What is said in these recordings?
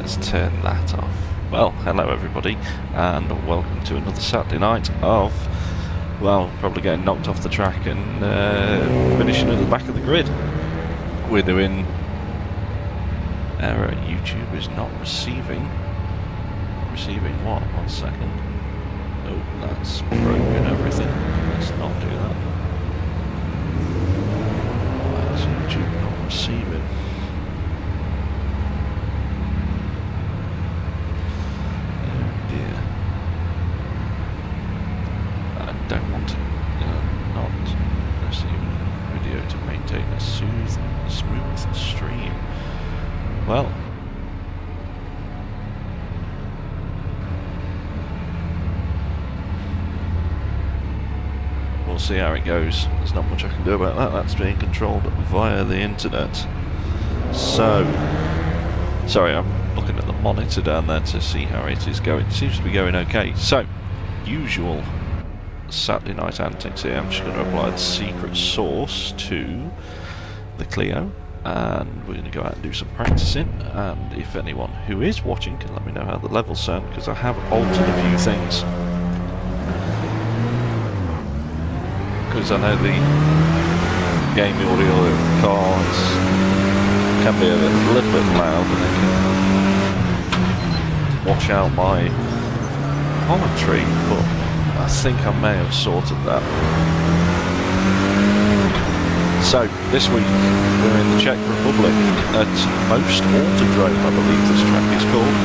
Let's turn that off. Well, hello everybody, and welcome to another Saturday night of, well, probably getting knocked off the track and finishing at the back of the grid. We're doing error. YouTube is not receiving. Receiving what? 1 second. Oh, that's broken everything. Let's not do that. Why is YouTube not receiving? Oh dear. I don't want to not receive video to maintain a smooth stream. Well, we'll see how it goes. There's not much I can do about that. That's being controlled via the internet. So, sorry, I'm looking at the monitor down there to see how it is going. It seems to be going okay. So, usual Saturday night antics here. I'm just going to apply the secret sauce to the Clio, and we're going to go out and do some practicing. And if anyone who is watching can let me know how the levels sound, because I have altered a few things. Because I know the game audio of cars can be a little bit loud, and it can wash out my commentary, but I think I may have sorted that. So, this week we're in the Czech Republic at Most Autodrome, I believe this track is called.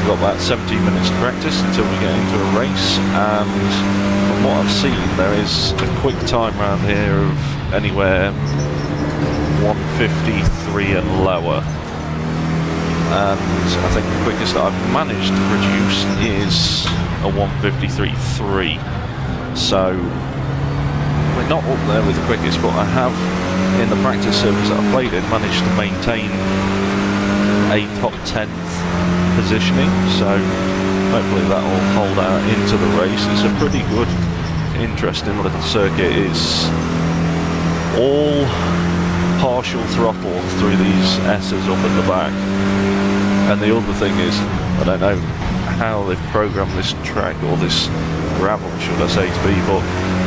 We've got about 17 minutes to practice until we get into a race, and from what I've seen there is a quick time around here of anywhere 153 and lower, and I think the quickest that I've managed to produce is a 153.3, so we're not up there with the quickest, but I have, in the practice circuits that I've played in, managed to maintain a top 10th positioning, so hopefully that will hold out into the race. It's a pretty good, interesting little circuit. It's all partial throttle through these S's up at the back, and the other thing is, I don't know how they've programmed this track, or this gravel should I say to be, but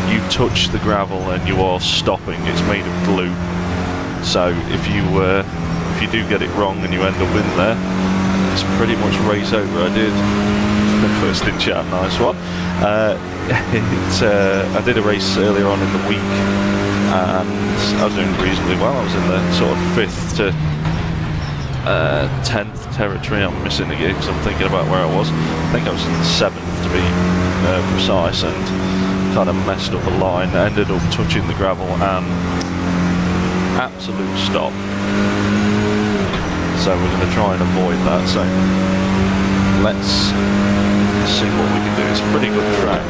you touch the gravel and you are stopping. It's made of glue, so if you do get it wrong and you end up in there, it's pretty much race over. I did the first in chat, nice one. I did a race earlier on in the week and I was doing reasonably well. I was in the sort of 5th to 10th territory. I'm missing a gear because I'm thinking about where I was. I think I was in the 7th to be precise, and kind of messed up a line. I ended up touching the gravel and absolute stop. So we're going to try and avoid that. So let's see what we can do. It's a pretty good track.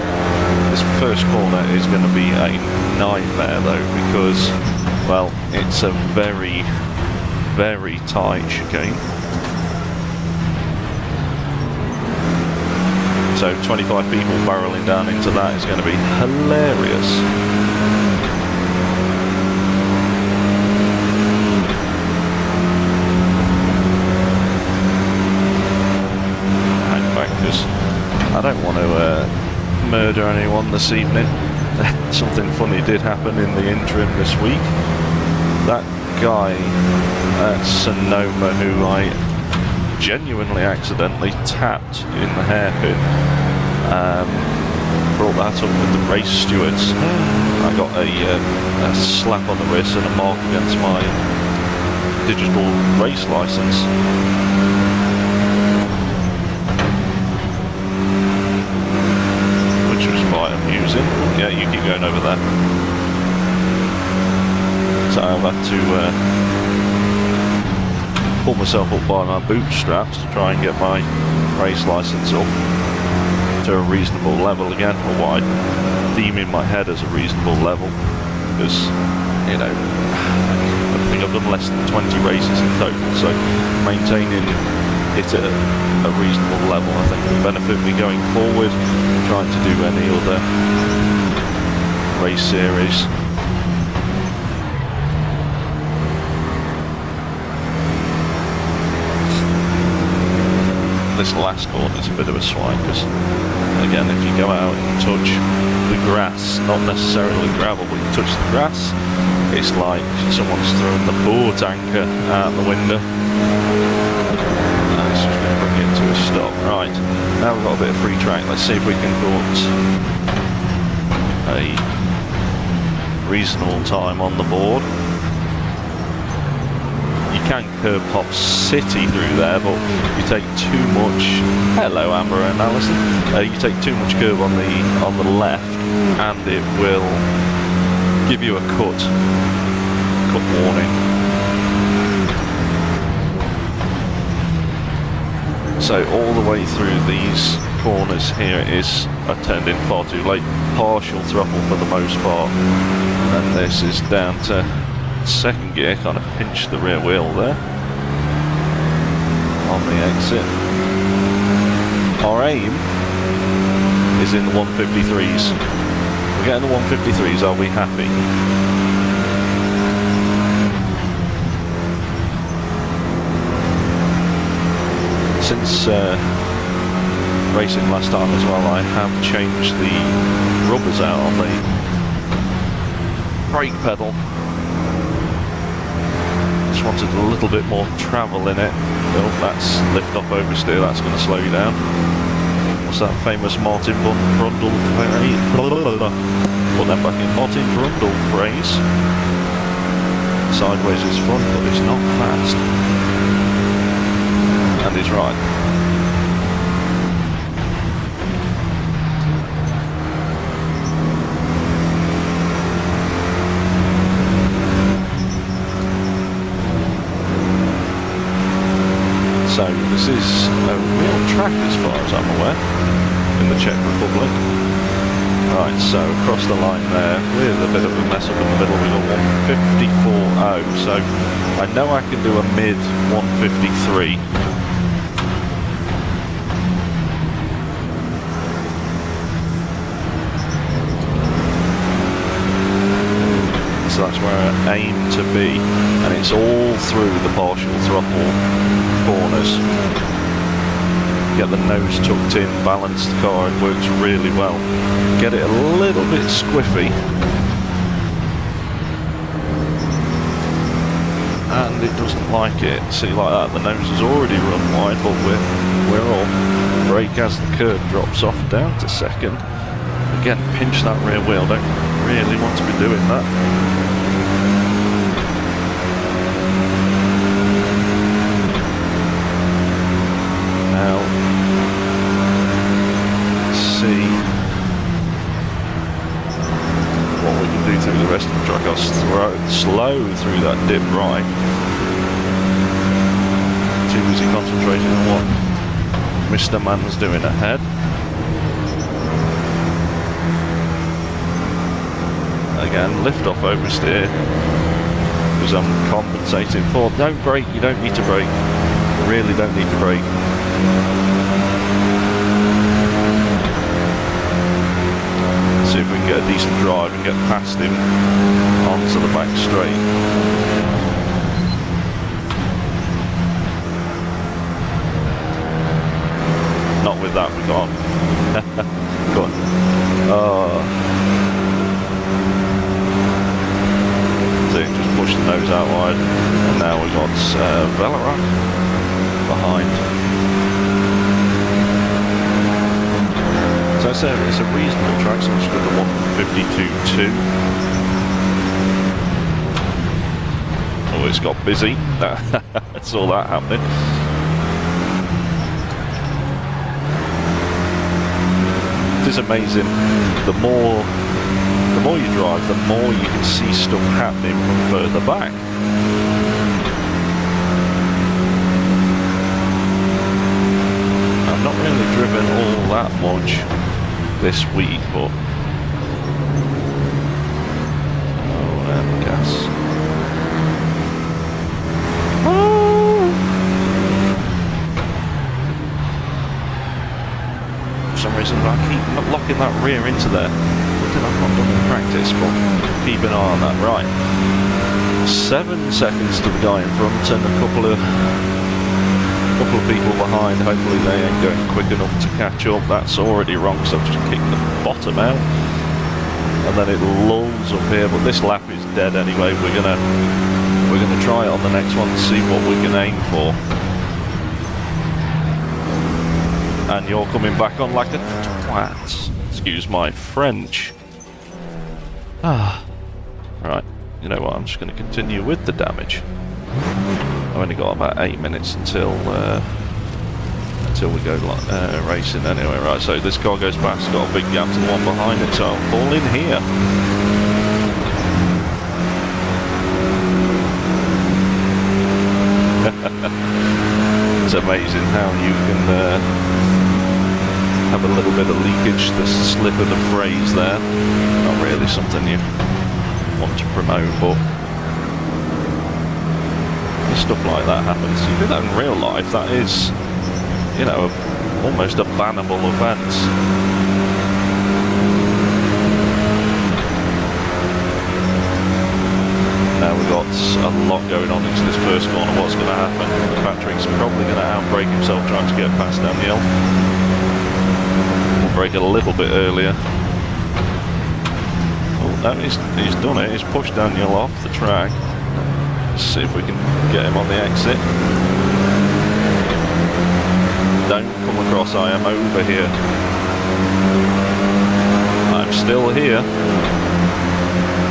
This first corner is going to be a nightmare though, because, well, it's a very, very tight chicane. So 25 people barreling down into that is going to be hilarious. Hang back, because I don't want to murder anyone this evening. Something funny did happen in the interim this week. That guy at Sonoma who I genuinely accidentally tapped in the hairpin, brought that up with the race stewards. I got a slap on the wrist and a mark against my digital race license. Which was quite amusing. Yeah, you keep going over there. So I've had to pull myself up by my bootstraps to try and get my race license up to a reasonable level again, or what I deem in my head as a reasonable level, because, you know, I think I've done less than 20 races in total, so maintaining it at a reasonable level I think will benefit me going forward, trying to do any other race series. this last corner is a bit of a swine because, again, if you go out and touch the grass, not necessarily gravel, but you touch the grass, it's like someone's thrown the boat anchor out the window. And it's just going to bring it to a stop. Right, now we've got a bit of free track. Let's see if we can put a reasonable time on the board. You can curb hop city through there, but you take too much. Hello, Amber and Alison. You take too much curb on the left, and it will give you a cut warning. So all the way through these corners here is I turned in far too late. Partial throttle for the most part, and this is down to second gear. Kind of pinch the rear wheel there on the exit. Our aim is in the 153s. We're getting the 153s. Are we happy? Since racing last time as well, I have changed the rubbers out on the brake pedal. Just wanted a little bit more travel in it. Oh, that's lift off oversteer, that's going to slow you down. What's that famous Martin Brundle phrase? Put that back in. Martin Brundle phrase. Sideways is fun, but it's not fast. And he's right. So this is a real track as far as I'm aware in the Czech Republic. Right, so across the line there with a bit of a mess up in the middle, we got 154.0. So I know I can do a mid 153. So that's where I aim to be, and it's all through the partial throttle corners. Get the nose tucked in, balanced car, it works really well. Get it a little bit squiffy, and it doesn't like it. See, like that, the nose has already run wide, but we're all brake as the curb drops off down to second. Again, pinch that rear wheel, don't really want to be doing that. Now, let's see what we can do through the rest of the track. I'll slow through that dip right. Too busy concentrating on what Mr. Man's doing ahead. Again, lift off oversteer because I'm compensating for. Don't brake, you don't need to brake. You really don't need to brake. See if we can get a decent drive and get past him onto the back straight. Not with that, we can't. Go on. Just push the nose out wide, and now we've got Velarak behind. So I said it's a reasonable track, so I'm just going to 152.2. Oh, it's got busy. That's all that happening. It is amazing. The more you drive, the more you can see stuff happening from further back. I've not really driven all that much this week, but oh, and gas. For some reason, I keep locking that rear into there. I've not done in practice, but keep an eye on that. Right, 7 seconds to the guy in front and a couple of couple of people behind. Hopefully they ain't going quick enough to catch up. That's already wrong, so I've just kicked the bottom out. And then it lulls up here, but this lap is dead anyway. We're gonna try it on the next one to see what we can aim for. And you're coming back on like a twat. Excuse my French. Right, you know what, I'm just going to continue with the damage. I've only got about 8 minutes until we go racing anyway. Right, so this car goes past, got a big gap to the one behind it, so I'll fall in here. It's amazing how you can have a little bit of leakage, the slip of the phrase there. Not really something you want to promote, but stuff like that happens. You do that in real life, that is, you know, almost a bannable offence. Now we've got a lot going on into this first corner. What's going to happen? Patrick's probably going to outbrake himself trying to get past Daniel. We'll brake a little bit earlier. Oh no, he's done it. He's pushed Daniel off the track. Let's see if we can get him on the exit. Don't come across, I am over here. I'm still here.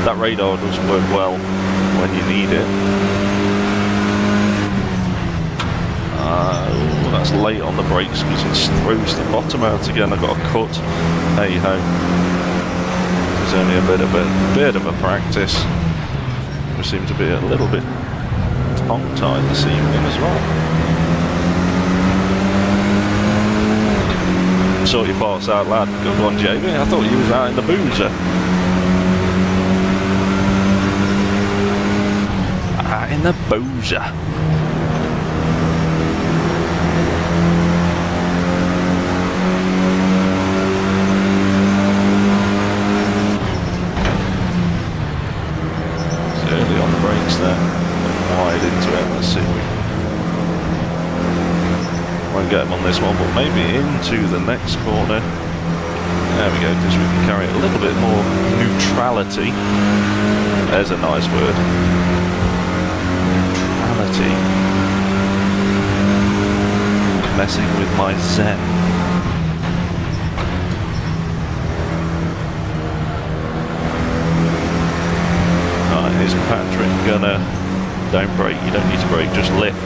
That radar does work well when you need it. That's late on the brakes because it throws the bottom out again. I've got a cut. Hey ho. There's only a bit of a practice. We seem to be a little bit tongue-tied this evening as well. Sort your parts out, lad. Good one, JB. I thought you was out in the boozer. In the boozer. It's early on the brakes there. Wide into it. Let's see. Won't get him on this one, but maybe into the next corner. There we go, because we can carry a little bit more neutrality. There's a nice word. Messing with my zen. Right, here's Patrick gonna, don't brake, you don't need to brake, just lift,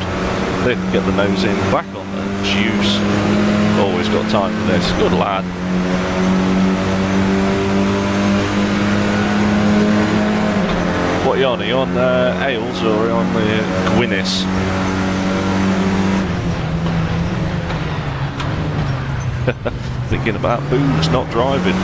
get the nose in, back on the juice. Always got time for this, good lad. What are you on? Are you on Ales or are you on the Guinness? Thinking about booze, not driving.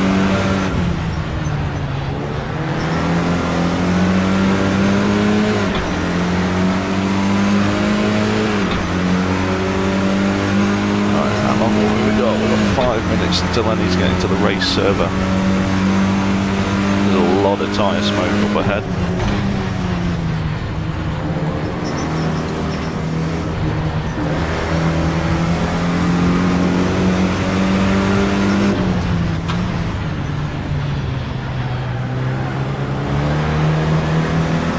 Right, how long have we got? We've got 5 minutes until I need to get into the race server. There's a lot of tyre smoke up ahead.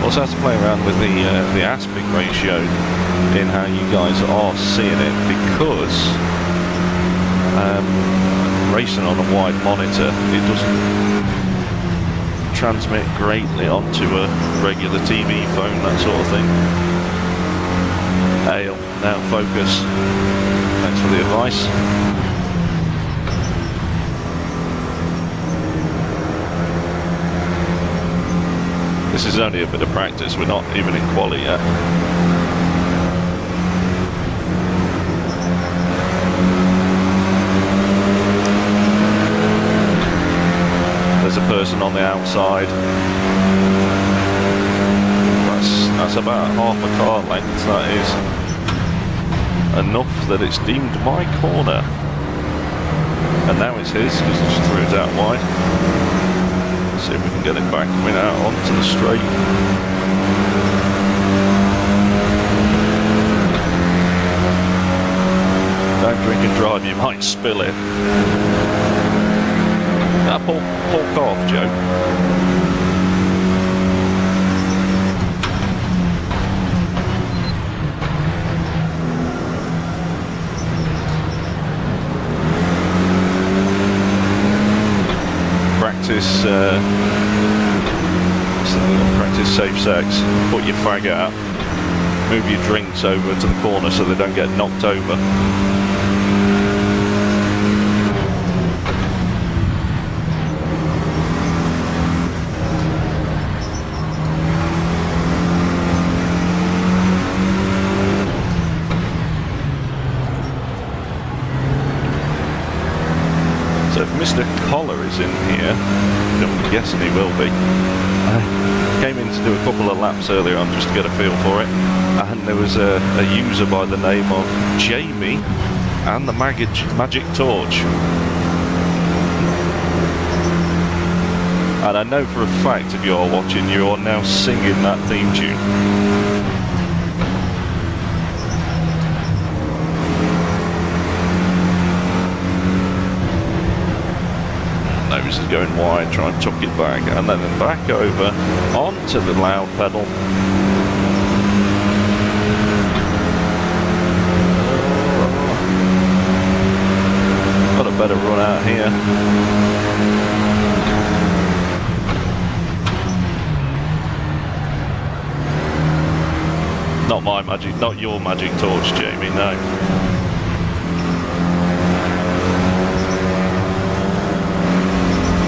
Also have to play around with the aspect ratio in how you guys are seeing it, because racing on a wide monitor, it doesn't transmit greatly onto a regular TV phone, that sort of thing. Ale, now focus. Thanks for the advice. This is only a bit of practice, we're not even in quali yet. There's a person on the outside. That's about half a car length, that is enough that it's deemed my corner. And now it's his, because he just threw it out wide. See if we can get it back coming out onto the straight. Don't drink and drive, you might spill it. Pork off, Joe. Practice safe sex. Put your fag out. Move your drinks over to the corner so they don't get knocked over. So if Mr. Collar is in here, I'm guessing he will be. I came in to do a couple of laps earlier on just to get a feel for it, and there was a user by the name of Jamie and the Magic Torch. And I know for a fact, if you're watching, you're now singing that theme tune. Nose is going wide, try and tuck it back, and then back over onto the loud pedal. Got a better run out here. Not your magic torch, Jamie, no.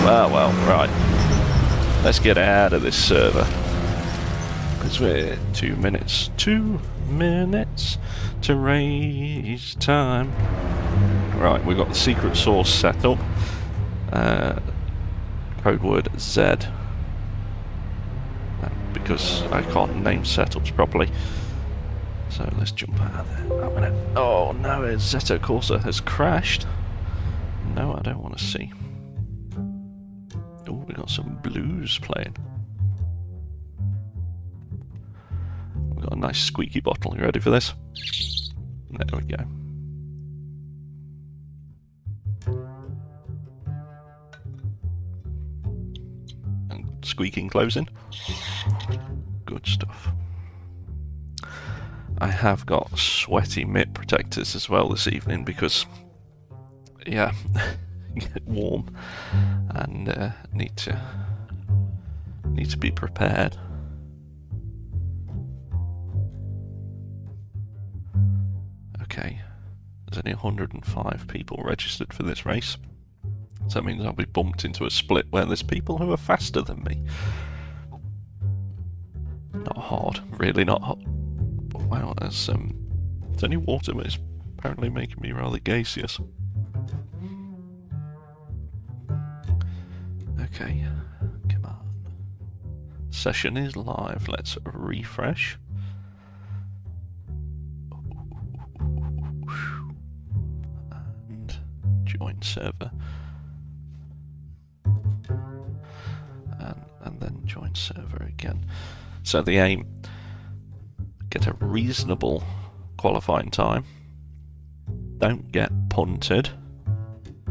Well, right. Let's get out of this server. Because we're 2 minutes. 2 minutes to raise time. Right, we've got the secret source set up. Code word Z. Because I can't name setups properly. So let's jump out of there. Oh no, Zeta Corsa has crashed. No, I don't want to see. Oh, we got some blues playing. We've got a nice squeaky bottle. You ready for this? There we go. And squeaking closing. Good stuff. I have got sweaty mitt protectors as well this evening because, yeah, get warm and need to be prepared. Okay, there's only 105 people registered for this race, so that means I'll be bumped into a split where there's people who are faster than me. Not hard, really not hard. Wow, there's only water, but it's apparently making me rather gaseous. Okay, come on. Session is live. Let's refresh. And join server. And then join server again. So the aim, get a reasonable qualifying time. Don't get punted.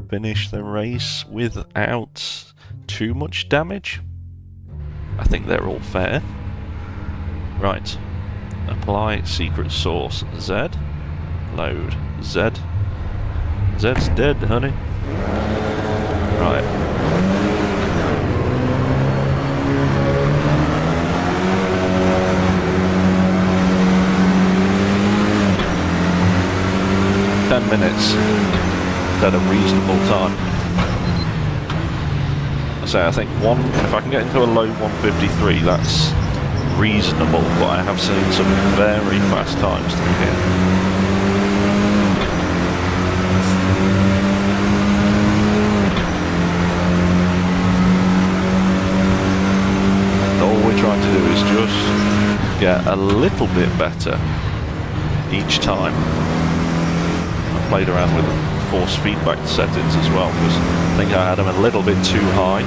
Finish the race without too much damage. I think they're all fair. Right. Apply secret source Z. Load Z. Z's dead, honey. Right. Minutes at a reasonable time. So I think if I can get into a low 153, that's reasonable, but I have seen some very fast times through here. All we're trying to do is just get a little bit better each time. Played around with force feedback settings as well, because I think I had them a little bit too high.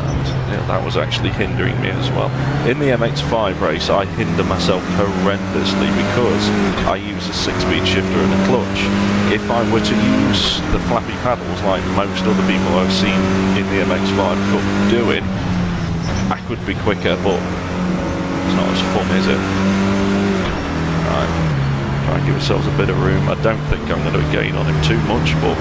And that was actually hindering me as well. In the MX5 race, I hinder myself horrendously because I use a 6-speed shifter and a clutch. If I were to use the flappy paddles like most other people I've seen in the MX5 Cup doing, I could be quicker, but it's not as fun, is it? Right, try and give ourselves a bit of room. I don't think I'm going to gain on him too much, but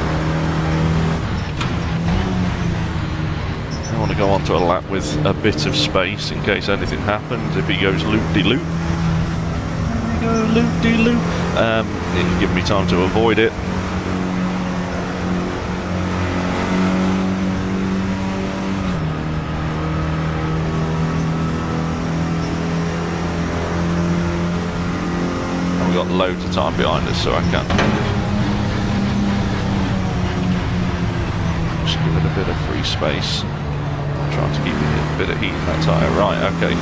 I want to go onto a lap with a bit of space in case anything happens. If he goes loop-de-loop, there we go, loop-de-loop. It can give me time to avoid it. And we've got loads of time behind us, so I can just give it a bit of free space. Trying to keep a bit of heat in that tyre. Right, okay.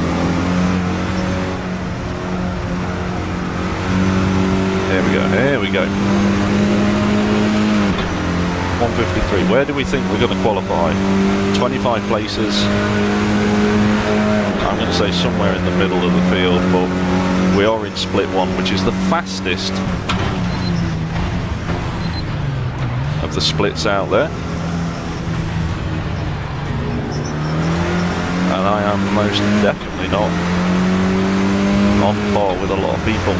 Here we go, here we go. 153. Where do we think we're going to qualify? 25 places. I'm going to say somewhere in the middle of the field, but we are in split 1, which is the fastest of the splits out there. And I am most definitely not on par with a lot of people.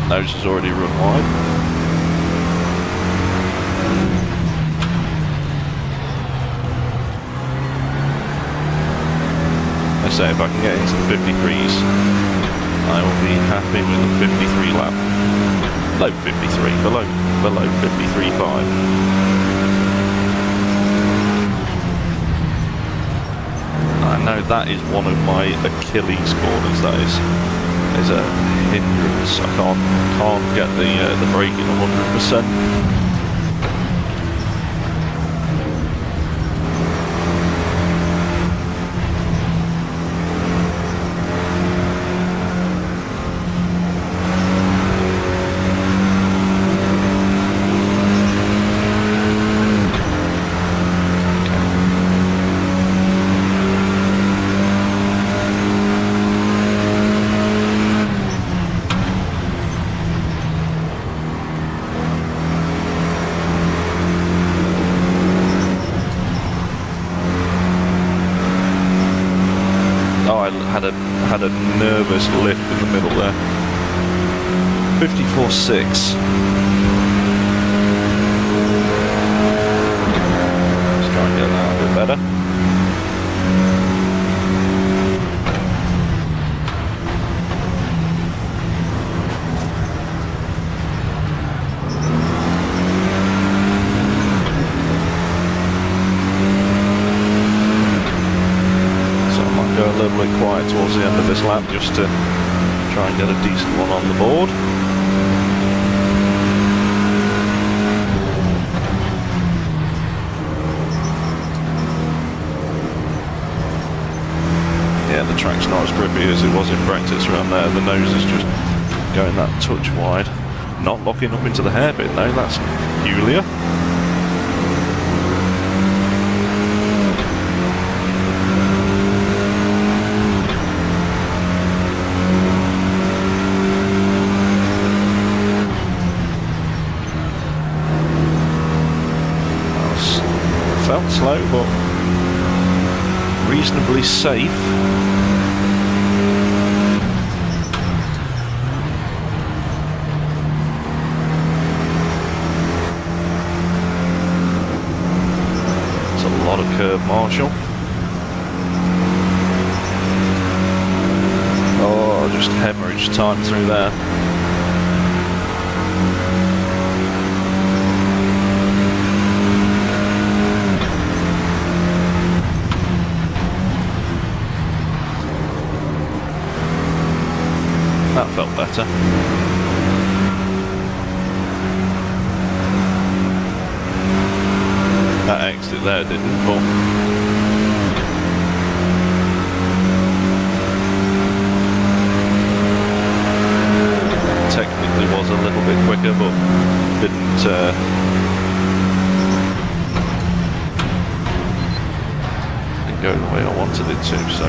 Nose has already run wide. So if I can get into the 53s, I will be happy with a 53 lap. Low 53, below 53.5. I know that is one of my Achilles corners. That is a hindrance. I can't get the braking 100%. Had a nervous lift in the middle there. 54.6. Let's try and get that a bit better. Go a little bit quiet towards the end of this lap just to try and get a decent one on the board. Yeah, the track's not as grippy as it was in practice around there. The nose is just going that touch wide. Not locking up into the hairpin though, that's peculiar. Felt slow, but reasonably safe. It's a lot of curb, Marshall. Oh, just hemorrhaged time through there. That felt better. That exit there didn't, but quicker, but didn't go the way I wanted it to, so.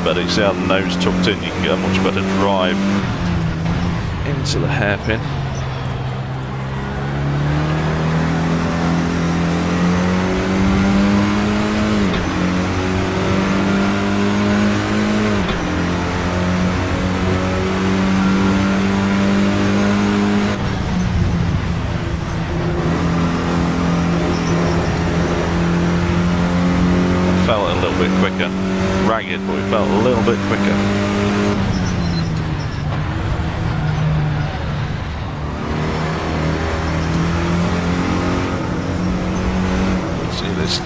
Better. You see how the nose tucked in, you can get a much better drive into the hairpin. Felt a little bit quicker. Ragged, but we felt a little bit quicker. See this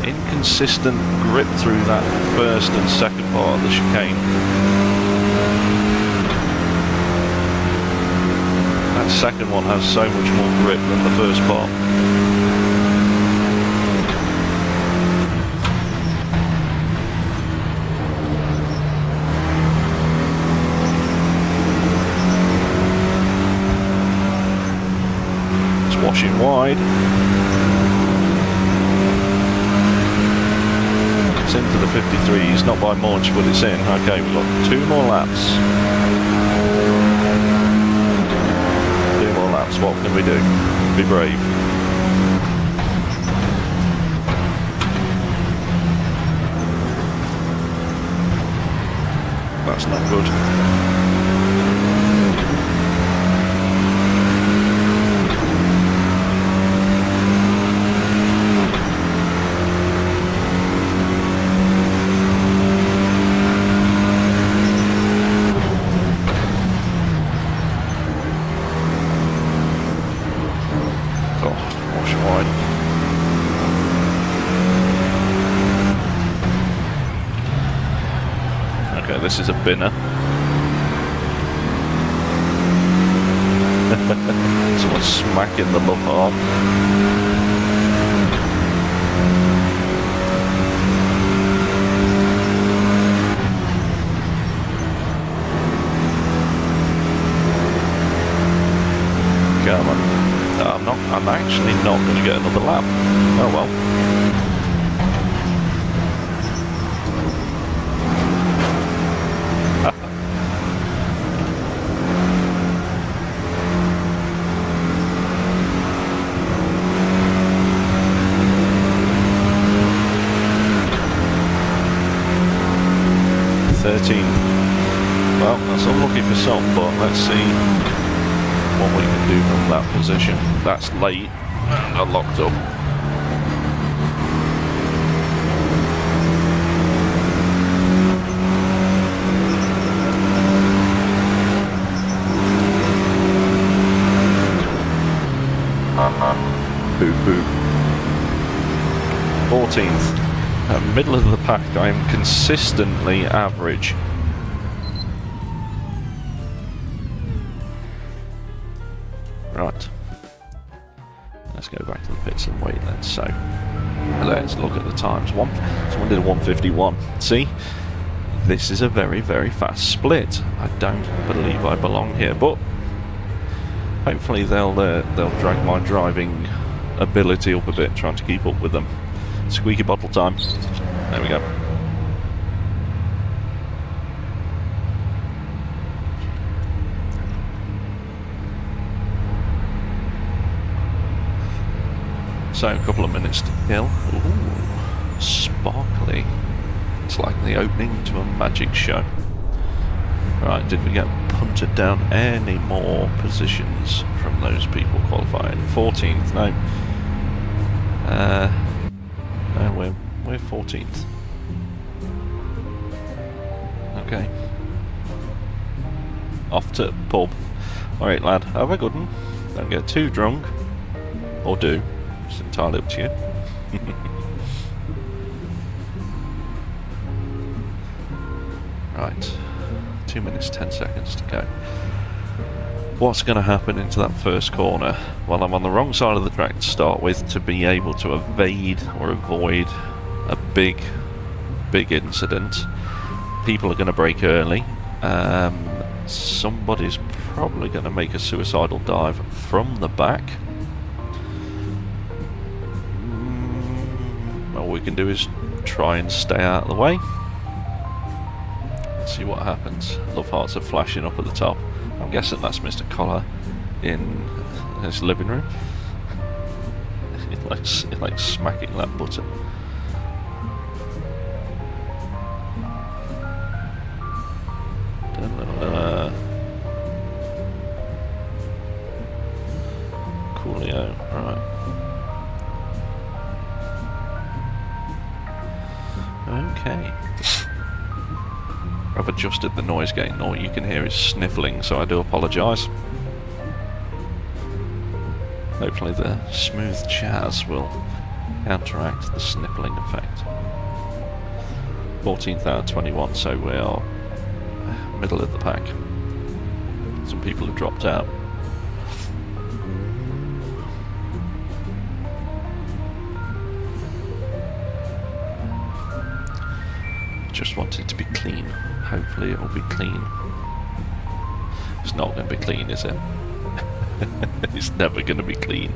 inconsistent grip through that first and second part of the chicane. That second one has so much more grip than the first part. Washing wide. It's into the 53s, not by much, but it's in. Okay, we've got 2 more laps. 2 more laps, what can we do? Be brave. That's not good. This is a binner. Someone smacking the love heart. Come on. No, I'm actually not going to get another lap. Oh well. Well, that's unlucky for some, but let's see what we can do from that position. That's late. Got locked up. Boo boo. 14th. Middle of the pack. I am consistently average. Right. Let's go back to the pits and wait then. So let's look at the times. Someone did a 151. See? This is a very, very fast split. I don't believe I belong here, but hopefully they'll drag my driving ability up a bit, trying to keep up with them. Squeaky bottle time. There we go. So a couple of minutes to kill. Ooh, sparkly. It's like the opening to a magic show. Right, did we get punted down any more positions from those people qualifying? 14th, no. No, we're 14th. Okay. Off to pub. Alright lad, have a good one. Don't get too drunk. Or do. It's entirely up to you. Right, 2 minutes 10 seconds to go. What's going to happen into that first corner? Well, I'm on the wrong side of the track to start with to be able to evade or avoid a big incident. People are going to brake early. Somebody's probably going to make a suicidal dive from the back. All we can do is try and stay out of the way. Let's see what happens. Love hearts are flashing up at the top. I'm guessing that's Mr. Collar in his living room. He likes smacking that button. Clio, right. Okay. I've adjusted the noise gate. All you can hear is sniffling, so I do apologise. Hopefully the smooth jazz will counteract the sniffling effect. 14th out of 21, so we are middle of the pack. Some people have dropped out. Just want it to be clean. Hopefully it will be clean. It's not going to be clean, is it? It's never going to be clean.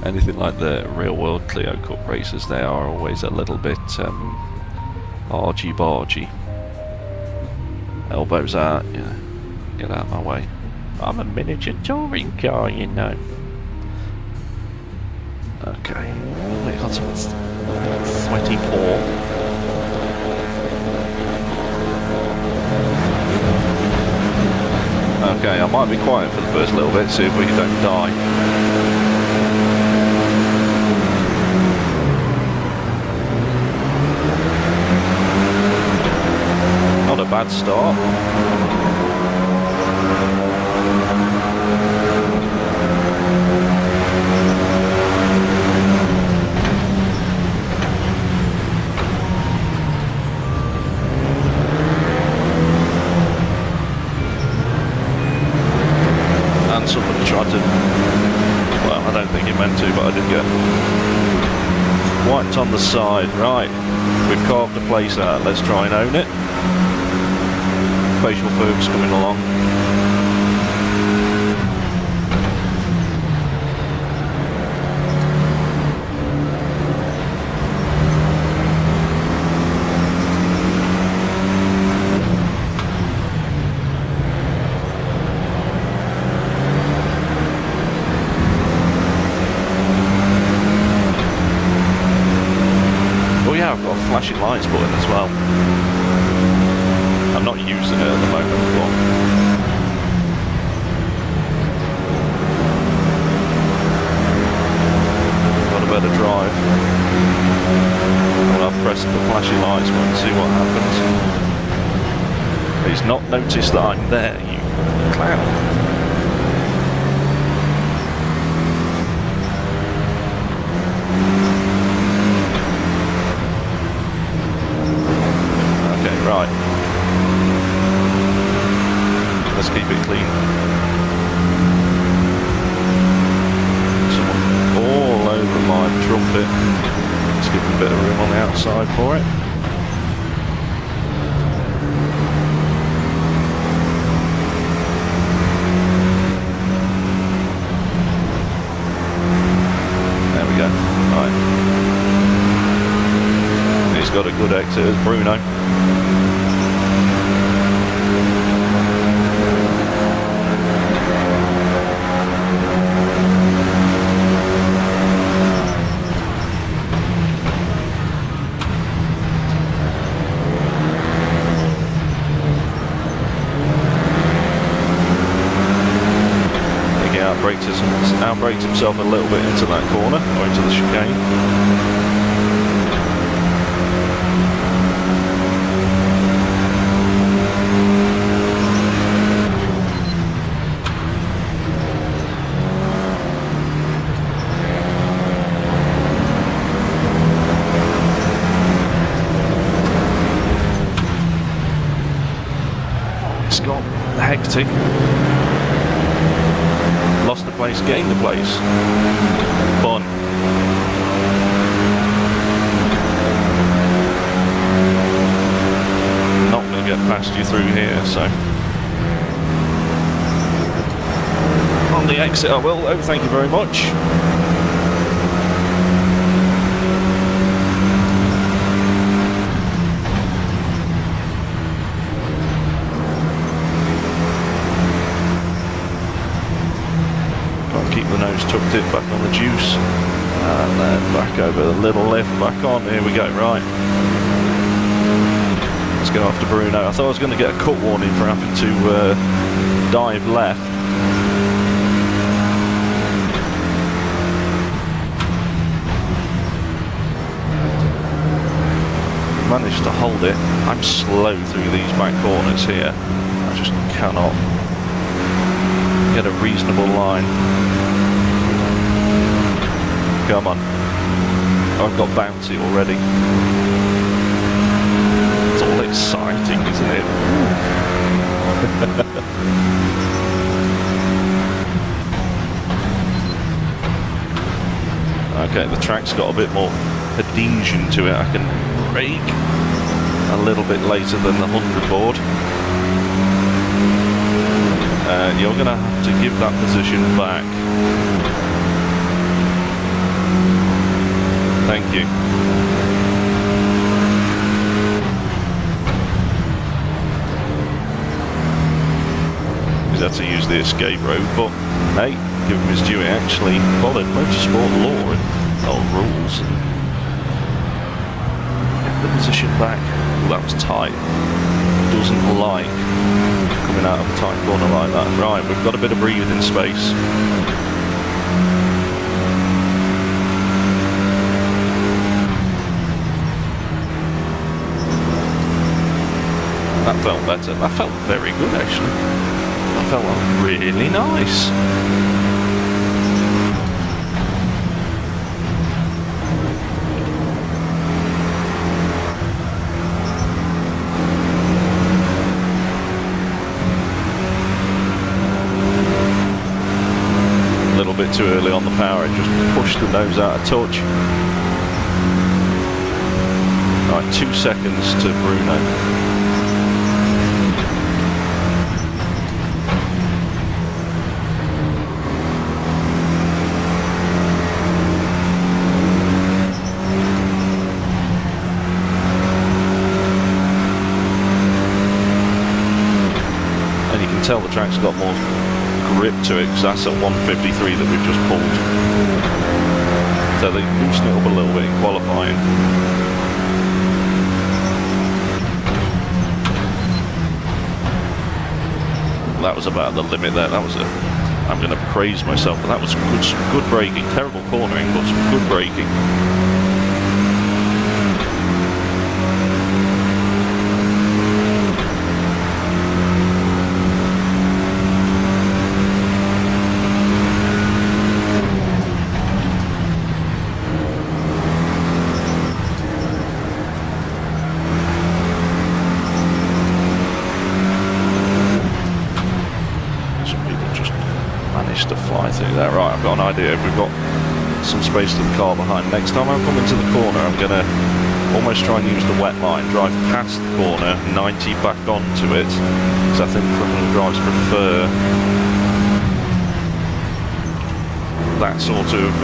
Anything like the real world Clio Cup races, they are always a little bit argy-bargy. Elbows out, yeah. Get out of my way. I'm a miniature touring car, you know. Okay. We got some sweaty paw. Okay, I might be quiet for the first little bit, see if we don't die. Not a bad start. Somebody tried to, well, I don't think he meant to, but I did get wiped on the side. Right, we've carved a place out, let's try and own it. Facial Ferg's coming along. I've got a flashing lights button as well. I'm not using it at the moment, but got a better drive. Well, I'll press the flashing lights button and see what happens. He's not noticed that I'm there, you clown. Right, let's keep it clean. Someone all over my trumpet. Let's give him a bit of room on the outside for it. There we go. Right. He's got a good exit as Bruno. Outbraked himself a little bit into that corner, or into the chicane. hectic. Lost the place, gained the place. Fun. Not going to get past you through here, so. On the exit I will, oh, thank you very much. Keep the nose tucked in, back on the juice, and then back over the little lift, back on. Here we go, right. Let's go after Bruno. I thought I was going to get a cut warning for having to dive left. Managed to hold it. I'm slow through these back corners here. I just cannot get a reasonable line. Come on. I've got bouncy already. It's all exciting, isn't it? Okay, the track's got a bit more adhesion to it. I can brake a little bit later than the 100 board. You're going to have to give that position back. Thank you. He's had to use the escape road, but hey, give him his due. He actually followed motorsport law and rules. Get the position back. Ooh, that was tight. Doesn't like coming out of a tight corner like that. Right, we've got a bit of breathing space. That felt better. That felt very good, actually. That felt really nice. A little bit too early on the power, it just pushed the nose out of touch. Right, 2 seconds to Bruno. Tell the track's got more grip to it because that's at 153 that we've just pulled, so they loosened it up a little bit in qualifying. That was about the limit there. That was I'm going to praise myself, but that was good braking. Terrible cornering, but some good braking. To fly through there. Right, I've got an idea. We've got some space to the car behind. Next time I come into the corner, I'm going to almost try and use the wet line, drive past the corner, 90 back onto it, because I think criminal drives prefer that sort of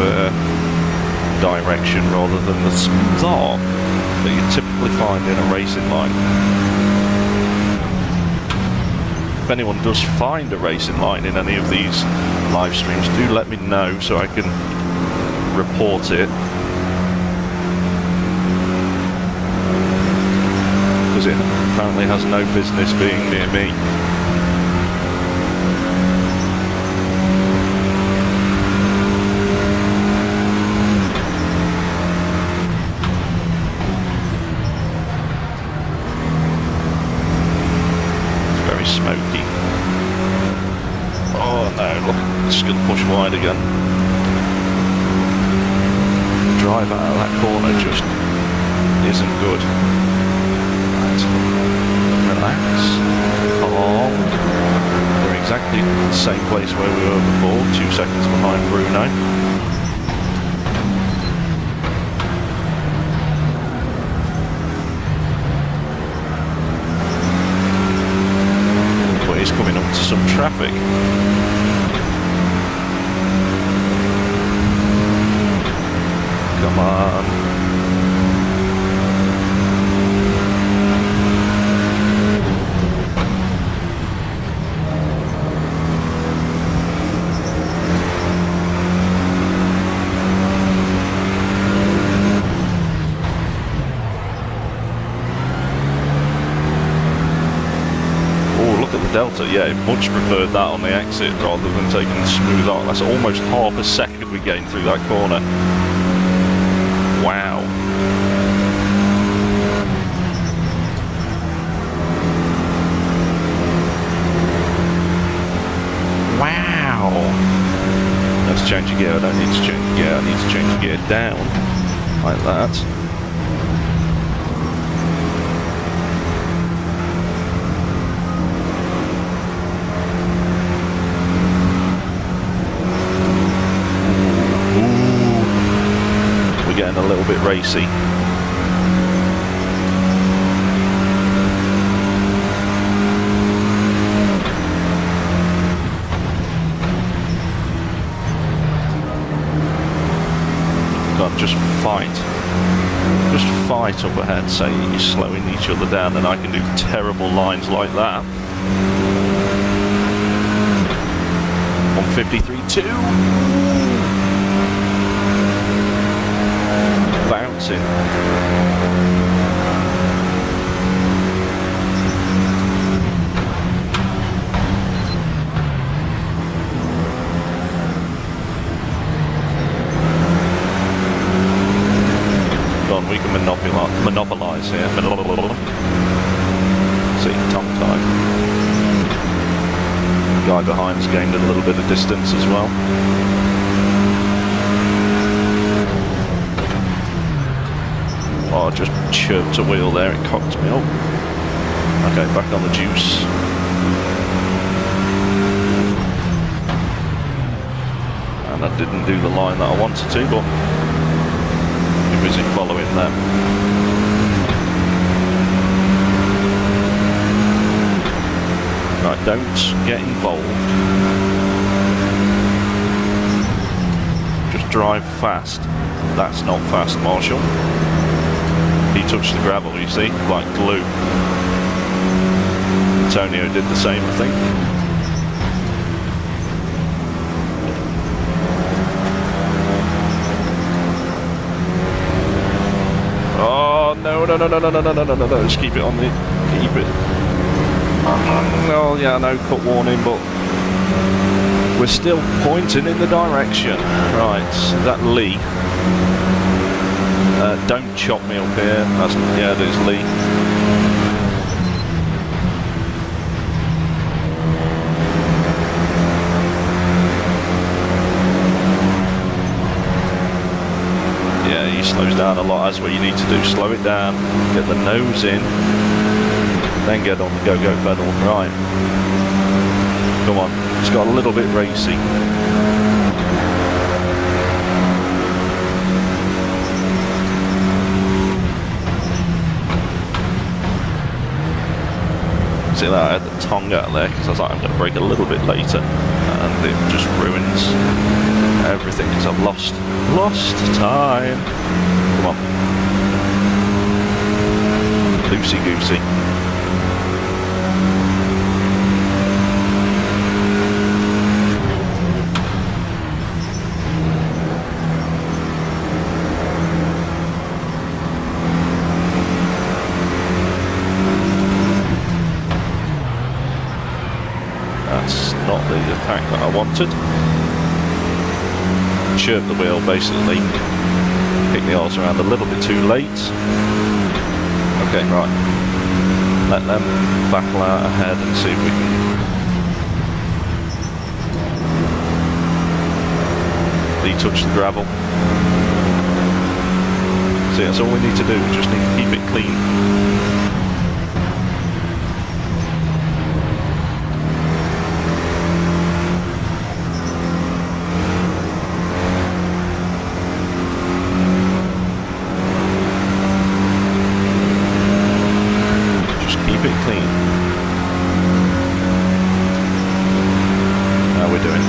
direction rather than the smooth arc that you typically find in a racing line. If anyone does find a racing line in any of these live streams, do let me know so I can report it. Because it apparently has no business being near me. Smoky. Oh no, look, it's going to push wide again. Drive out of that corner just isn't good. Right. Relax. Calm. exactly the same place where we were before, 2 seconds behind Bruno. But he's coming up to some traffic. Come on. Delta, yeah, much preferred that on the exit rather than taking the smooth arc. That's almost half a second we gained through that corner. Wow. Wow. Let's change the gear. I don't need to change the gear. I need to change the gear down like that. Getting a little bit racy. God, just fight. Just fight up ahead, say you're slowing each other down, and I can do terrible lines like that. 153.2. Bouncing. Go on, we can monopolize here. See, tongue time. Guy behind's gained a little bit of distance as well. Oh, just chirped a wheel there, it cocked me up. Okay, back on the juice. And I didn't do the line that I wanted to, but I'm busy following them. Right, don't get involved. Just drive fast. That's not fast, Marshall. He touched the gravel, you see, like glue. Antonio did the same thing. Oh, no, just keep it on the, keep it. Oh, yeah, no cut warning, but we're still pointing in the direction. Right, that Lee. Don't chop me up here. That's, yeah, there's Lee. Yeah, he slows down a lot. That's what you need to do. Slow it down, get the nose in, then get on the go-go pedal. Right. Come on. It's got a little bit racy. See that, I had the tongue out there because I was like, I'm going to brake a little bit later, and it just ruins everything because I've lost time. Come on, loosey goosey. Not the attack that I wanted. Chirp the wheel basically. Kick the oils around a little bit too late. Okay, right. Let them battle out ahead and see if we can. Detouch the gravel. See, that's all we need to do. We just need to keep it clean. clean. How we're doing?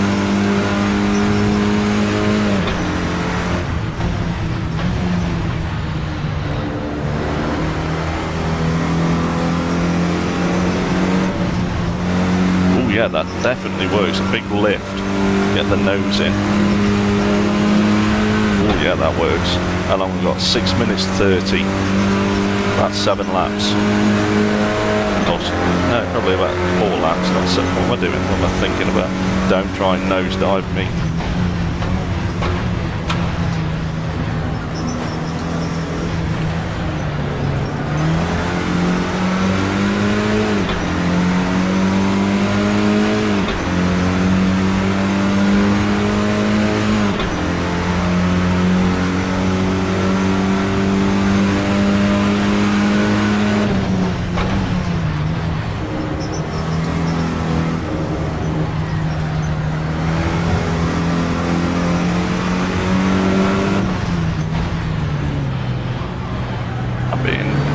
Oh yeah, that definitely works. A big lift. Get the nose in. Oh yeah, that works. How long we got? 6 minutes 30. About 7 laps. No, probably about 4 laps. Not 7. What am I doing? What am I thinking about? Don't try and nosedive me.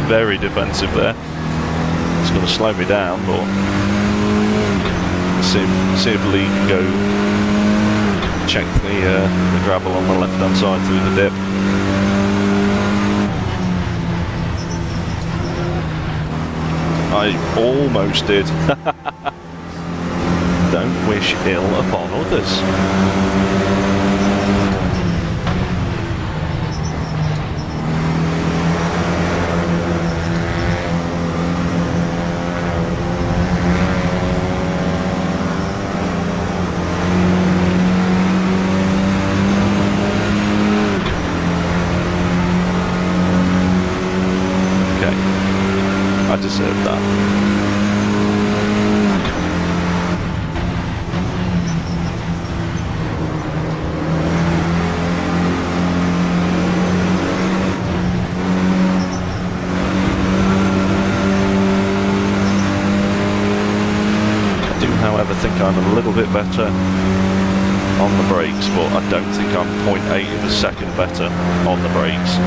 Very defensive there. It's going to slow me down, but see if Lee can go check the gravel on the left hand side through the dip. I almost did. Don't wish ill upon others. I deserve that. I do, however, think I'm a little bit better on the brakes, but I don't think I'm 0.8 of a second better on the brakes.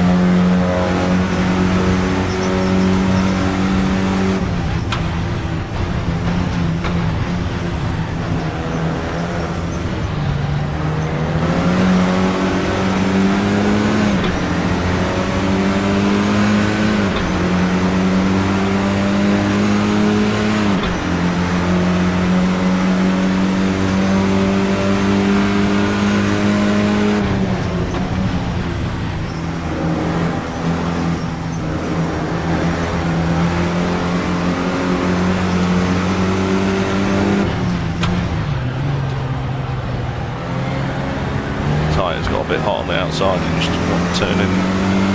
Tyre's got a bit hot on the outside and just not turning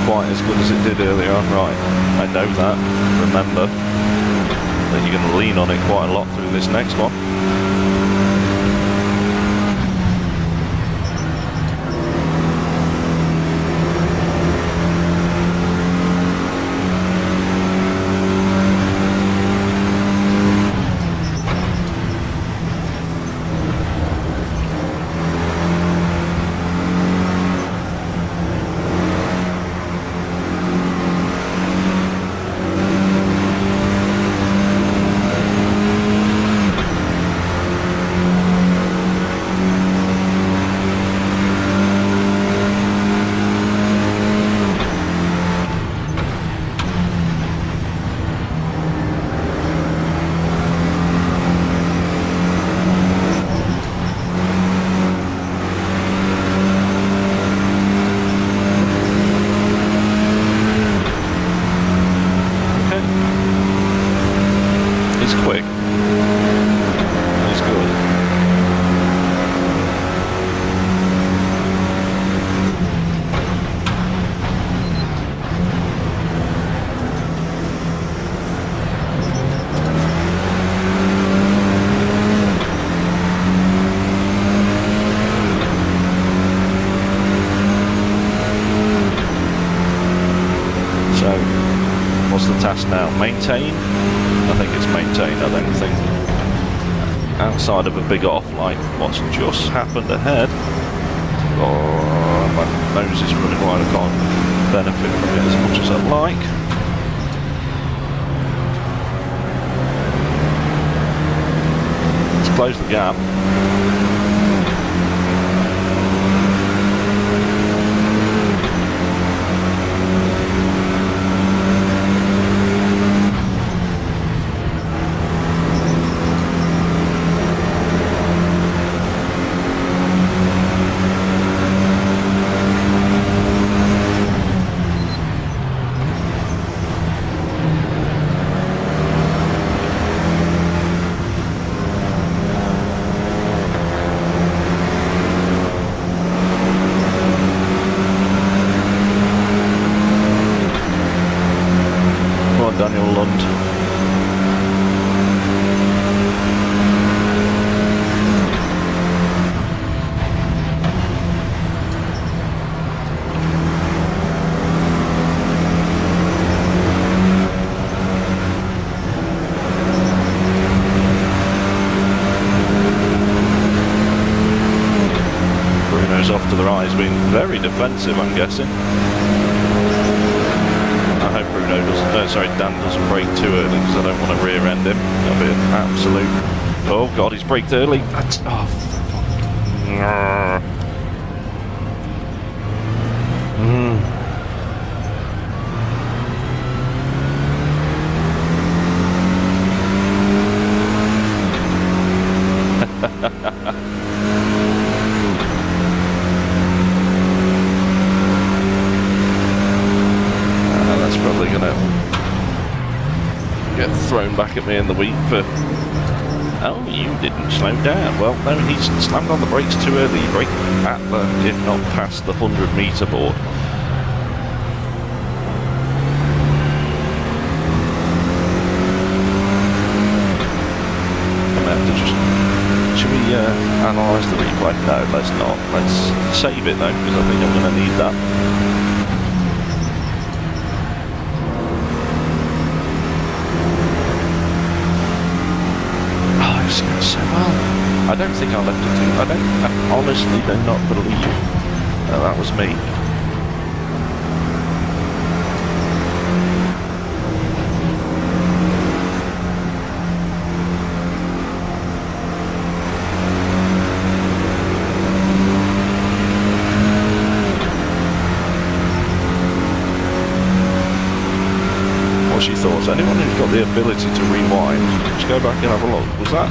quite as good as it did earlier on. Right, I know that. Remember that you're going to lean on it quite a lot through this next one. Quick. He's good. So, what's the task now? Maintain? I think it's maintain. I don't think outside of a big off like what's just happened ahead. Oh, my nose is running wide. I can't benefit from it as much as I'd like. close the gap. Off to the right, he's been very defensive, I'm guessing. I hope Bruno doesn't, Dan doesn't brake too early because I don't want to rear end him. That'll be an absolute... Oh god, he's braked early. That's... Oh, fuck. Probably gonna get thrown back at me in the week for, oh, you didn't slow down. Well, no, he's slammed on the brakes too early. He braked at the, if not past the 100-meter board. I'm gonna have to just, should we analyse the replay? No, let's not. Let's save it though, because I think I'm gonna need that. So well, I don't think I left it too. I honestly do not believe that was me. What's your thoughts? Anyone who's got the ability to rewind, just go back and have a look. Was that?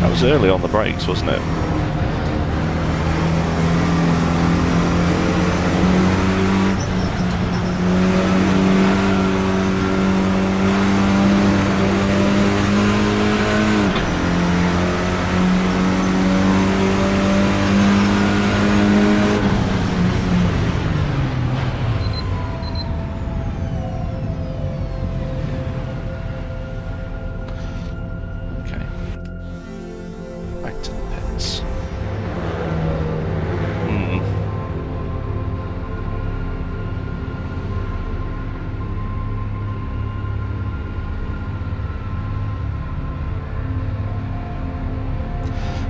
That was early on the brakes, wasn't it?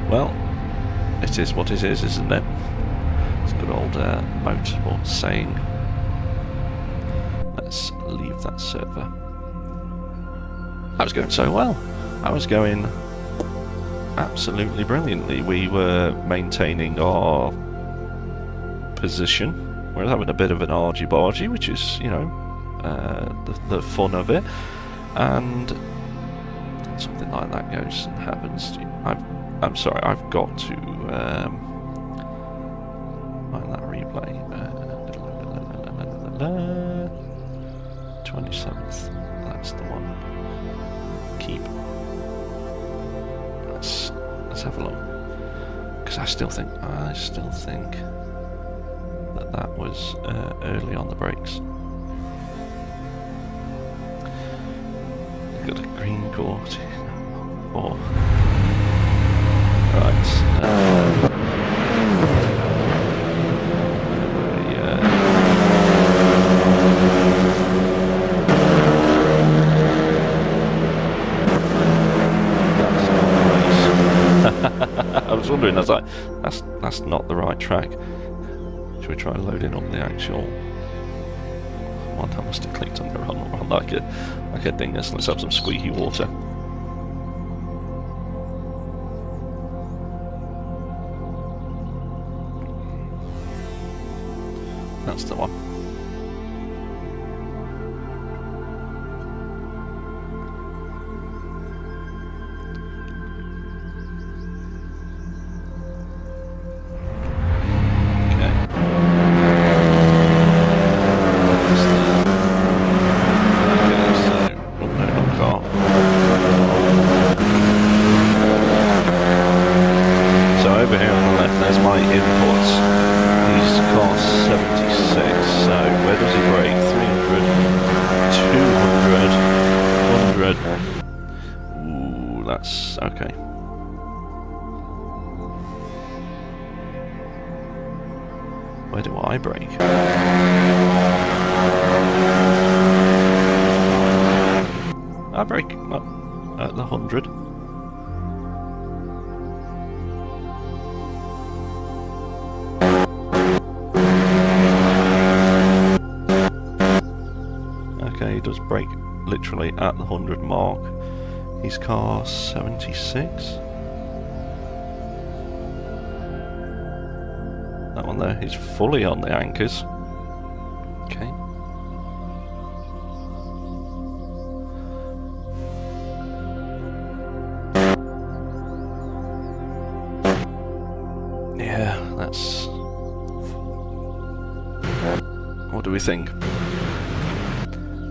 Well, it is what it is, isn't it? It's good old Motorsports saying. Let's leave that server. I was going so well. I was going absolutely brilliantly. We were maintaining our position. We're having a bit of an argy-bargy, which is, you know, the fun of it. And something like that goes and happens. I'm sorry, I've got to find that replay. 27th, that's the one. Keep. Let's have a look. Because I still think that was early on the brakes. Got a green court. Oh. Right. I was wondering, I was like, that's not the right track. Should we try loading up the actual one? I must have clicked on the wrong one like a dingus. Let's have some squeaky water. that's the one. Over here on the left, there's my inputs. He's got 76, so where does he brake? 300, 200, 100. Ooh, that's okay. Where do I brake? I brake at the 100. Okay, he does brake literally at the 100 mark. His car 76. That one there, he's fully on the anchors. Okay. Yeah, that's... What do we think?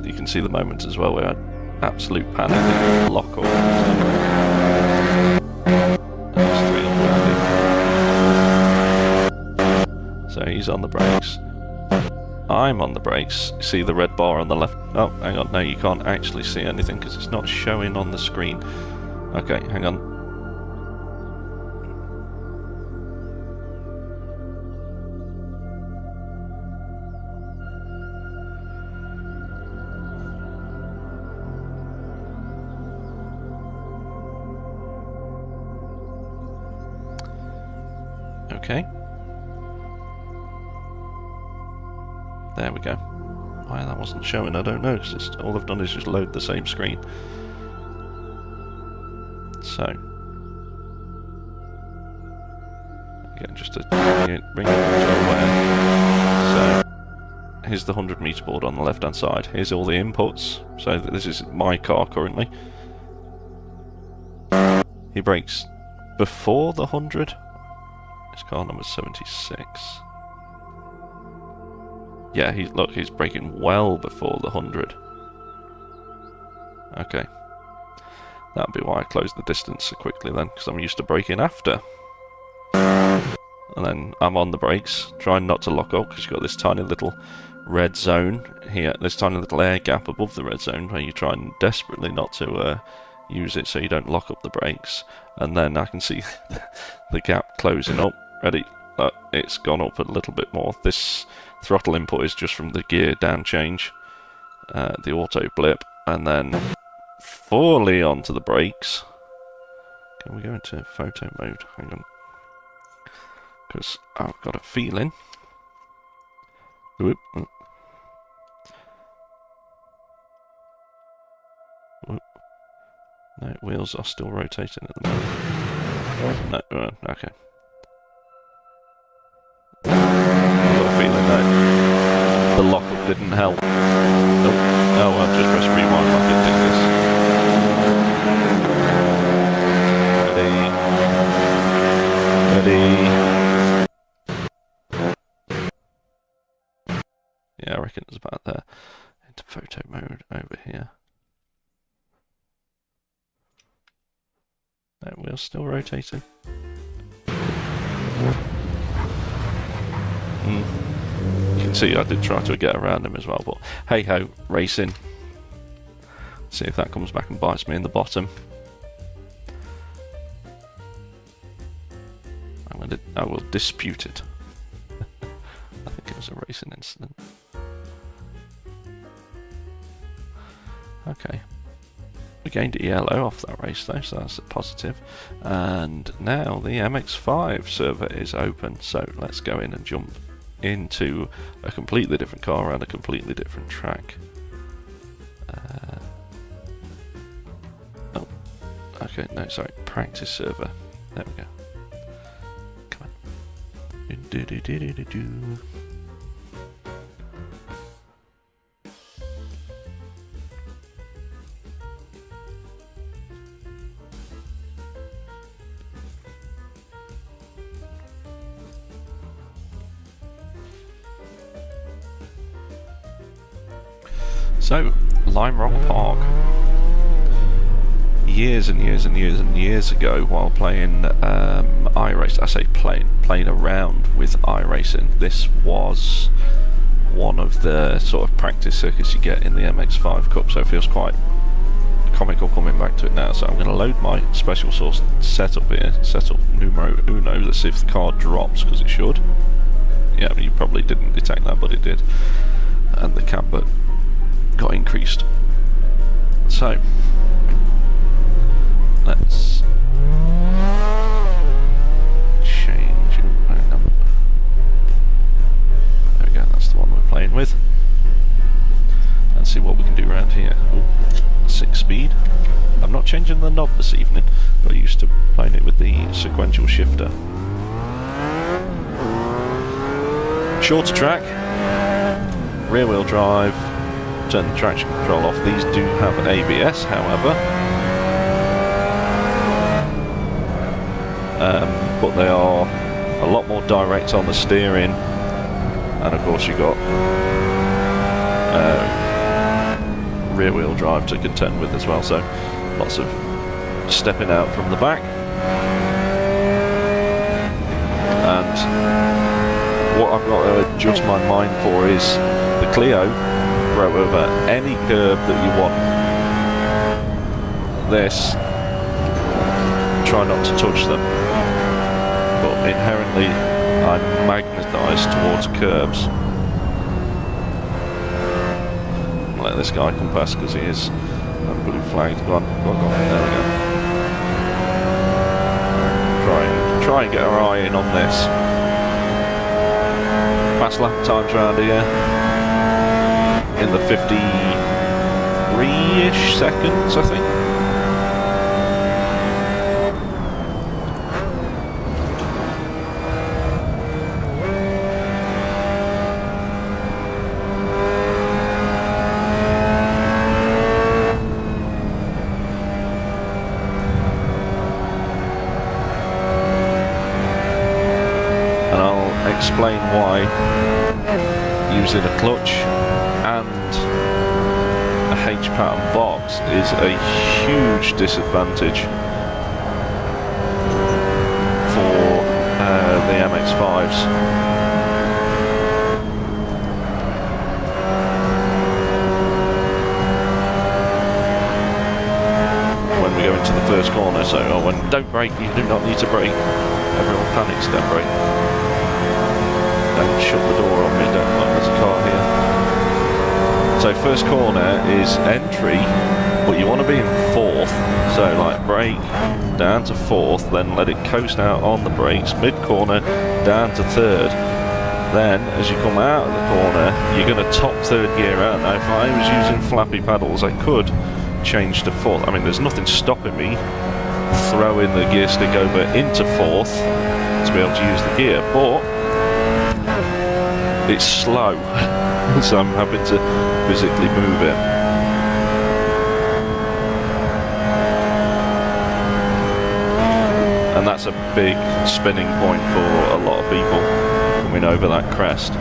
You can see the moment as well where I had absolute panic and lock up. So he's on the brakes. I'm on the brakes. See the red bar on the left? Oh, hang on. No, you can't actually see anything because it's not showing on the screen. Okay, hang on. Okay. There we go. Why that wasn't showing, I don't know. It's just, all I've done is just load the same screen. So. Again, just to bring it away. So, here's the 100 meter board on the left hand side. Here's all the inputs. So this is my car currently. He brakes before the 100. His car number's 76. Yeah, look, he's braking well before the 100. Okay. That'd be why I closed the distance so quickly then, because I'm used to braking after. And then I'm on the brakes, trying not to lock up, because you've got this tiny little red zone here, this tiny little air gap above the red zone, where you try desperately not to use it so you don't lock up the brakes. And then I can see the gap closing up. Ready? It's gone up a little bit more. This throttle input is just from the gear down change, the auto blip, and then fully onto the brakes. Can we go into photo mode? Hang on. Because I've got a feeling. Whoop. Whoop. No, wheels are still rotating at the moment. No, okay. I've got a feeling that the lockup didn't help. Nope. Oh, well, I've just pressed rewind like it did this. Ready. Yeah, I reckon it's about there. Into photo mode over here. No, wheel's still rotating. You can see I did try to get around him as well, but hey ho, racing. See if that comes back and bites me in the bottom. I will dispute it. I think it was a racing incident. Okay. We gained a yellow off that race though, so that's a positive. And now the MX5 server is open, so let's go in and jump into a completely different car around a completely different track. Oh, okay, no, sorry, practice server. There we go. Come on. So, Lime Rock Park. Years and years and years and years ago, while playing iRacing, I say playing around with iRacing, this was one of the sort of practice circuits you get in the MX5 Cup, so it feels quite comical coming back to it now. So I'm going to load my special source setup here, setup numero uno. Let's see if the car drops, because it should. Yeah, I mean, you probably didn't detect that, but it did. And the camber got increased. So let's change. Hang on. There we go, that's the one we're playing with. Let's see what we can do around here. Ooh, 6 speed. I'm not changing the knob this evening. Got used to playing it with the sequential shifter. Shorter track, rear wheel drive, turn the traction control off. These do have an ABS, however, but they are a lot more direct on the steering, and of course you've got rear wheel drive to contend with as well, so lots of stepping out from the back. And what I've got to adjust my mind for is the Clio row over any curb that you want. This, try not to touch them, but inherently I'm magnetised towards curbs. Let this guy come past because he is blue flagged. Go on, go on, go on. There we go. Try and get our eye in on this. Fast lap times around here in the 53-ish seconds, I think. And I'll explain why using a clutch and a H-pattern box is a huge disadvantage for the MX5s. When we go into the first corner, so don't brake, you do not need to brake. Everyone panics, don't brake. Don't shut the door on me, don't like there's a car here. So first corner is entry, but you want to be in 4th, so like brake down to 4th, then let it coast out on the brakes, mid corner down to 3rd. Then as you come out of the corner, you're going to top 3rd gear out. Now if I was using flappy paddles, I could change to 4th. I mean, there's nothing stopping me throwing the gear stick over into 4th to be able to use the gear, but it's slow, so I'm having to physically move it. And that's a big spinning point for a lot of people coming over that crest.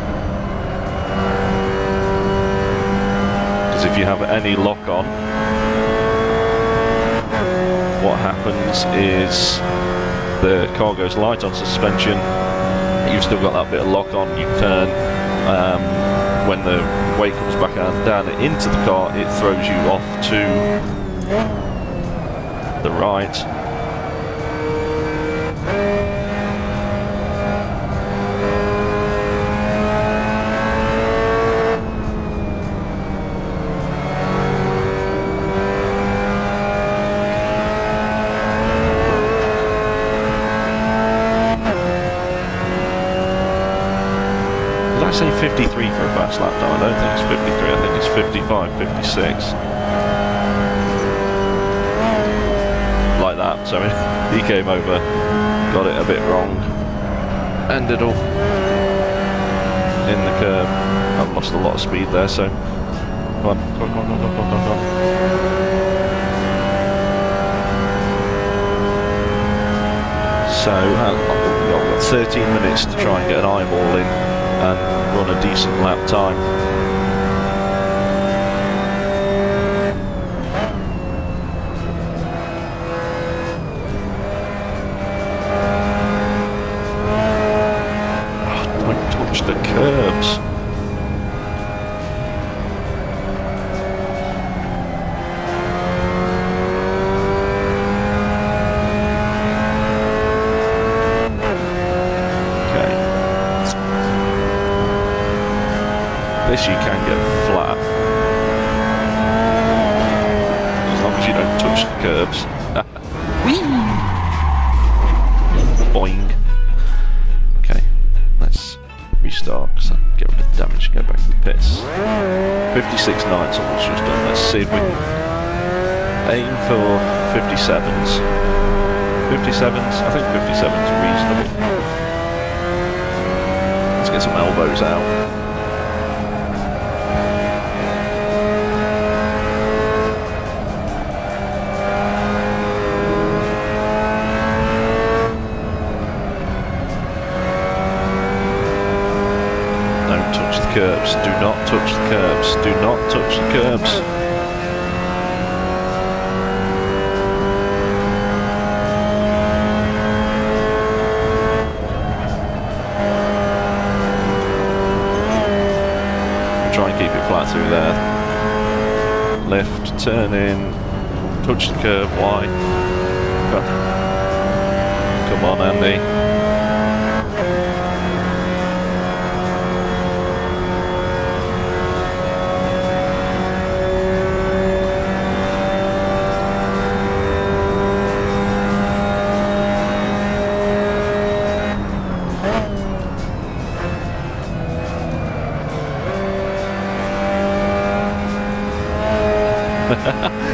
Because if you have any lock on, what happens is the car goes light on suspension. You've still got that bit of lock on. You turn, when the weight comes back down into the car, it throws you off to the right. I say 53 for a fast lap time. I don't think it's 53, I think it's 55, 56. Like that, so he came over, got it a bit wrong, ended up in the curb. I've lost a lot of speed there, so come on, come on, come on, come on, come on, come on. So I've got 13 minutes to try and get an eyeball in and run a decent lap time. this you can get flat. As long as you don't touch the curbs. Whee! Boing. Okay, let's restart because I get rid of the damage and go back to the pits. 56 9's all it's just done. Let's see if we can aim for 57s. 57s? I think 57's reasonable. Let's get some elbows out. Don't touch the curbs. Do not touch the curbs. Do not touch the curbs. Try and keep it flat through there. Lift, turn in, touch the curb, wide. Come on, Andy.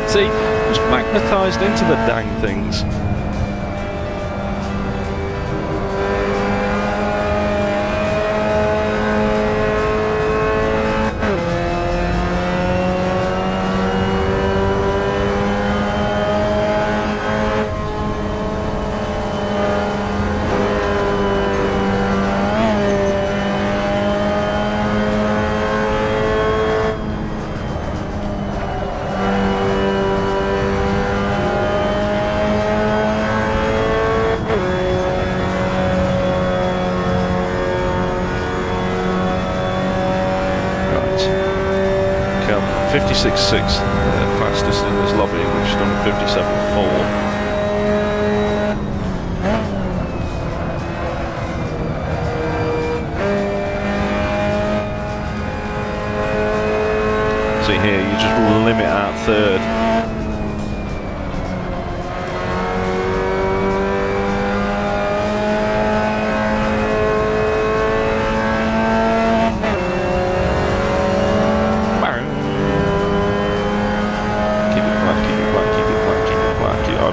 See, just magnetised into the dang things. Come 56.6, the fastest in this lobby, which is done 57.4. See here, you just limit out third.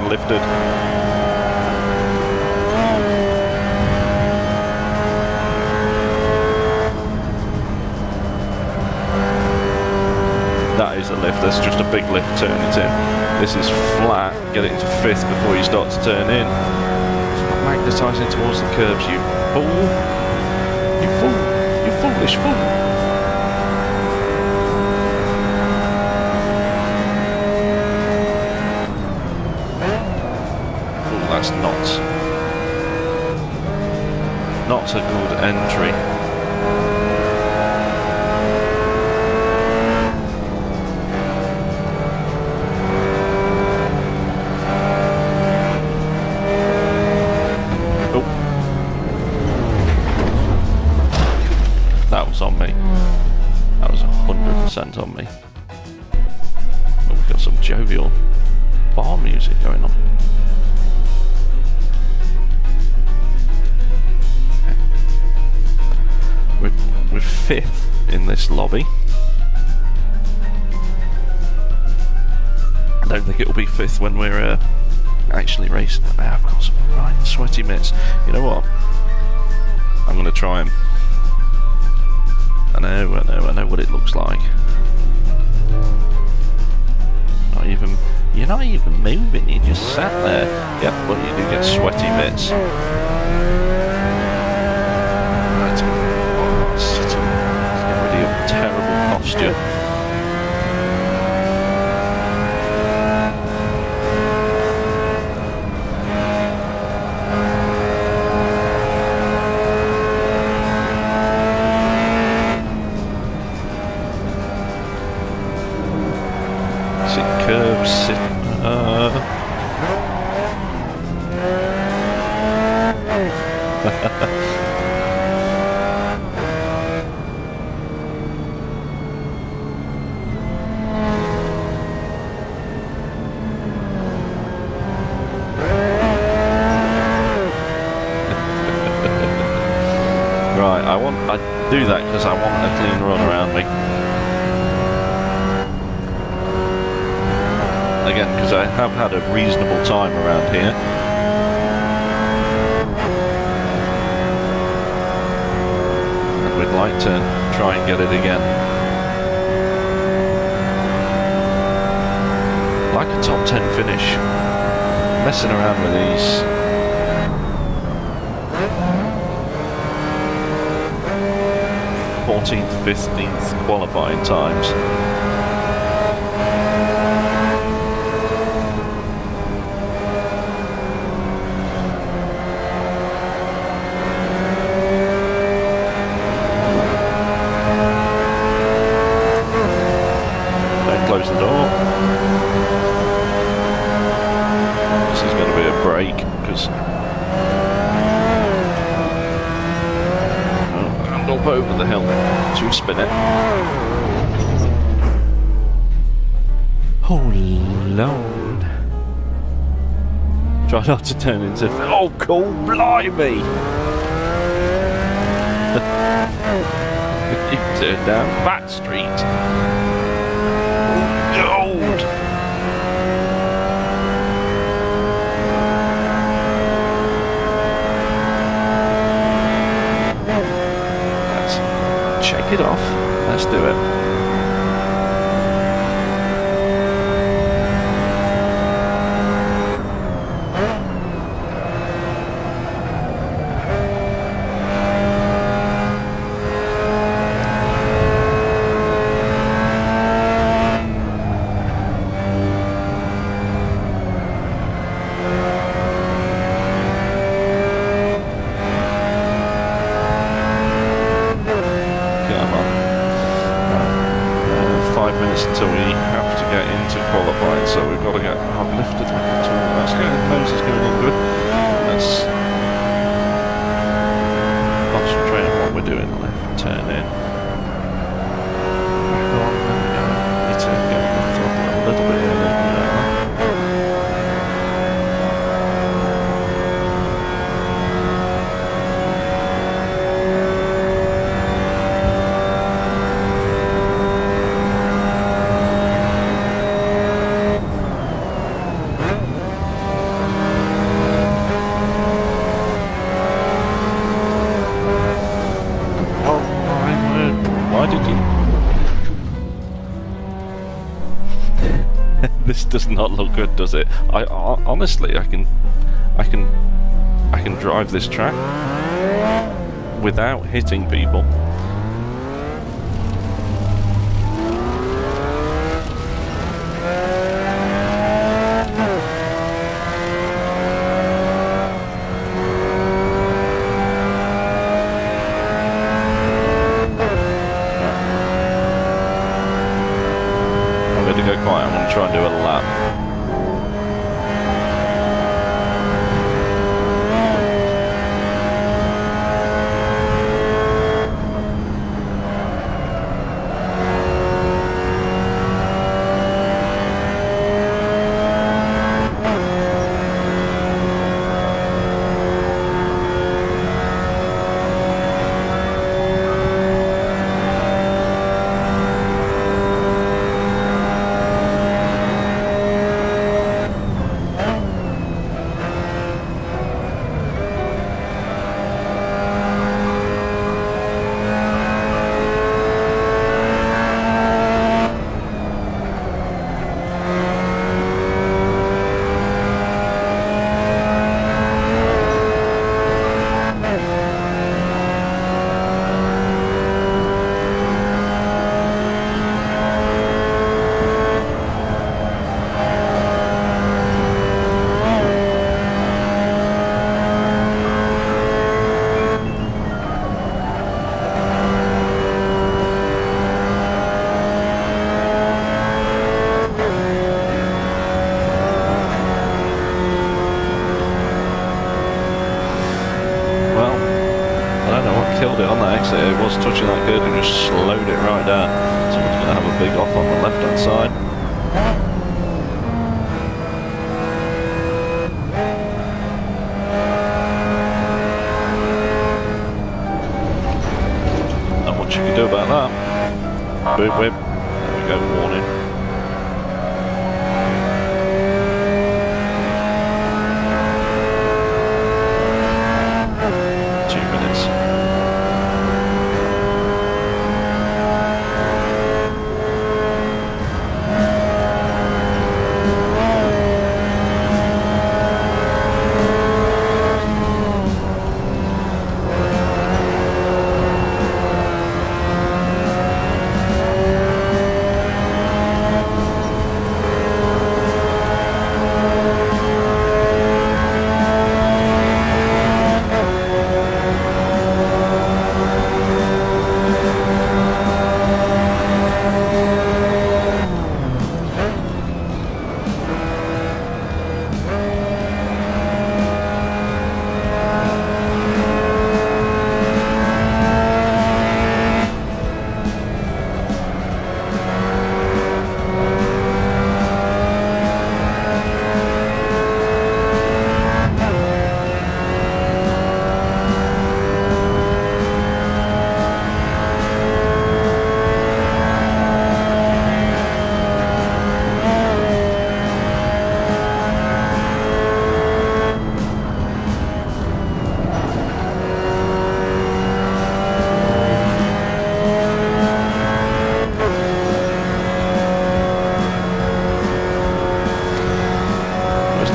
Lifted. That is a lift, that's just a big lift, turn it in. This is flat, get it into fifth before you start to turn in. Stop magnetising towards the curbs, you fool. You fool. You foolish fool. That's not a good entry. Oh, that was on me. That was 100% on me. Oh, we've got some jovial bar music going on. We're fifth in this lobby. I don't think it'll be fifth when we're actually racing. I've got some right sweaty mitts. You know what? I'm going to try them. I know what it looks like. You're not even moving. You just sat there. Yep, but you do get sweaty mitts. Terrible posture. Sit curbs, sit. do that because I want a clean run around me. Again, because I have had a reasonable time around here. And we'd like to try and get it again. Like a top 10 finish. Messing around with these. th 15th qualifying times. Don't close the door. This is going to be a break because up over the hill. Should we spin it? Oh Lord. Try not to turn into... Oh, cool, blimey! You turned down Fat Street. Gold! Shake it off. Let's do it. Until we have to get into qualifying, so we've got to get our lifted like a tool. That's good. Nose is going on good. Let's concentrate on what we're doing. Left turn in. Back on. There we go. Need to get the throttle a little bit earlier. This does not look good, does it? I honestly, I can drive this track without hitting people. Go quiet. I'm going to try and do a lap. Killed it on that exit. It was touching that curb and just slowed it right down. Someone's going to have a big off on the left hand side. whip, whip. There we go, warning.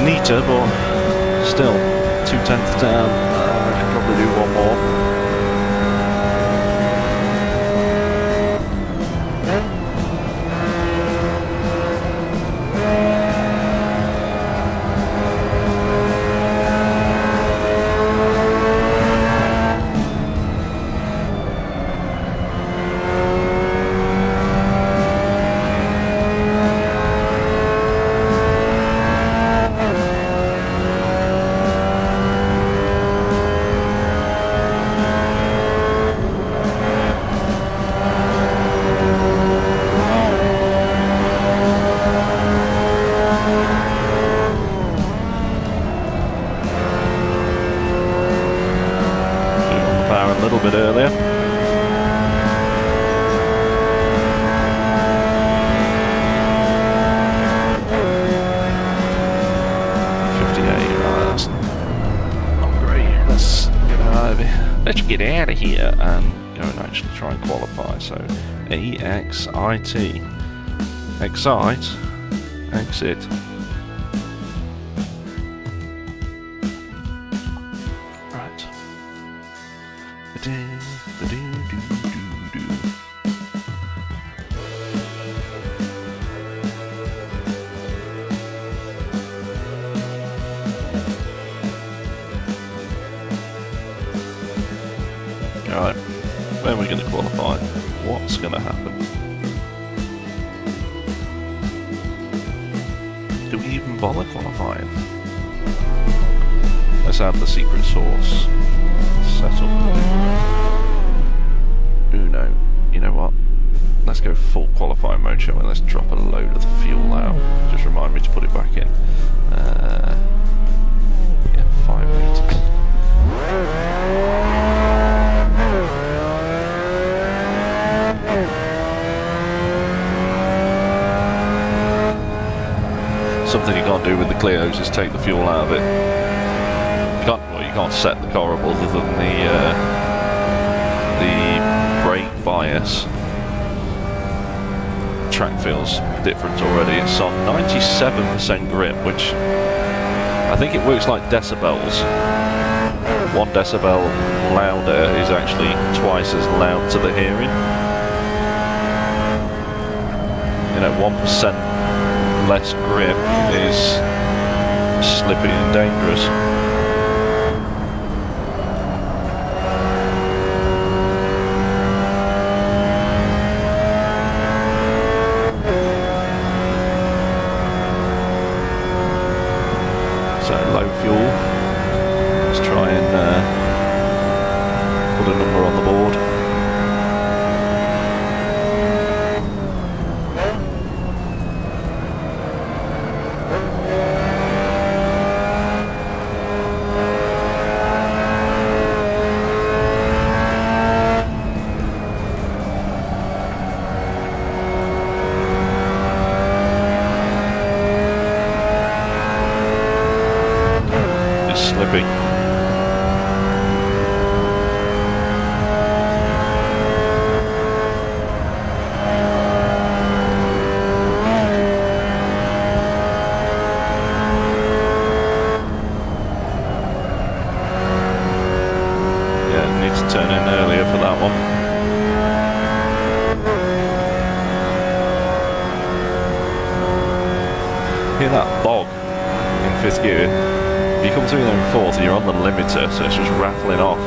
Neater, but still 2/10 down. I can probably do one more. A little bit earlier. That's not great. Let's get out of here. Let's get out of here and go and actually try and qualify. So EXIT. Excite. Exit. Right. Alright, when are we going to qualify? What's going to happen? Do we even bother qualifying? Let's add the secret source. Set up. Uno. You know what? Let's go full qualifying mode, shall we? Let's drop a load of the fuel out. Just remind me to put it back in. Yeah, 5 litres. Something you can't do with the Clios is take the fuel out of it. You can't set the car up other than the brake bias. Track feels different already. It's on 97% grip, which I think it works like decibels. 1 decibel louder is actually twice as loud to the hearing. You know, 1% less grip is slippy and dangerous. So low fuel. Let's try and put a number on the board. slippy. Yeah, need to turn in earlier for that one. Hear that bog in 5th gear? If you come through there in 4th, you're on the limiter, so it's just rattling off.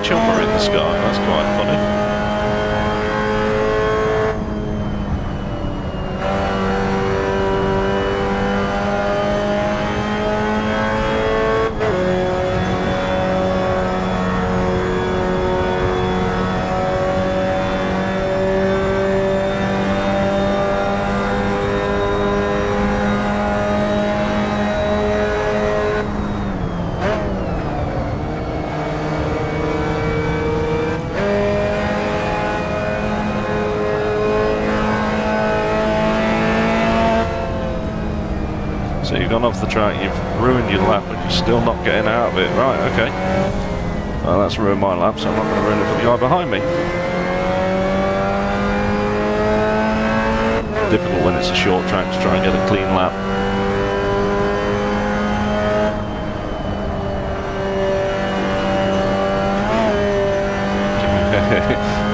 Chummer in the sky, that's quite funny. So you've gone off the track, you've ruined your lap, and you're still not getting out of it. Right, okay. Well, that's ruined my lap, so I'm not going to ruin it for the guy behind me. Difficult when it's a short track to try and get a clean lap.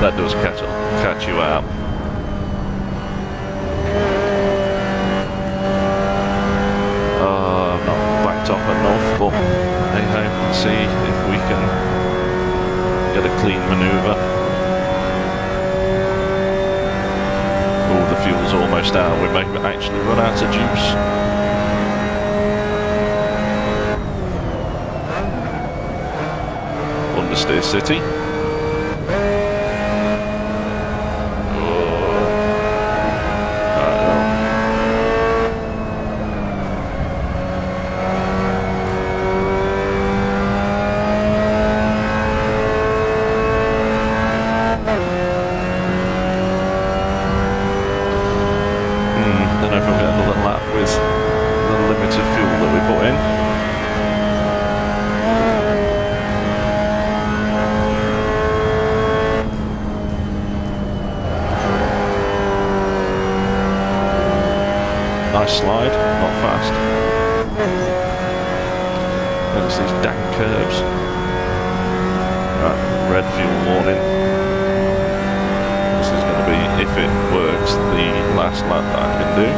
That does catch you out. Off enough, but hey ho, let's see if we can get a clean manoeuvre. Oh, the fuel's almost out. We may actually run out of juice. Understeer City. Don't know if we'll get another lap with the limited fuel that we put in. Nice slide, not fast. Notice these dank curves. Right, red fuel warning. This is going to be, if it works, the last lap that I can do.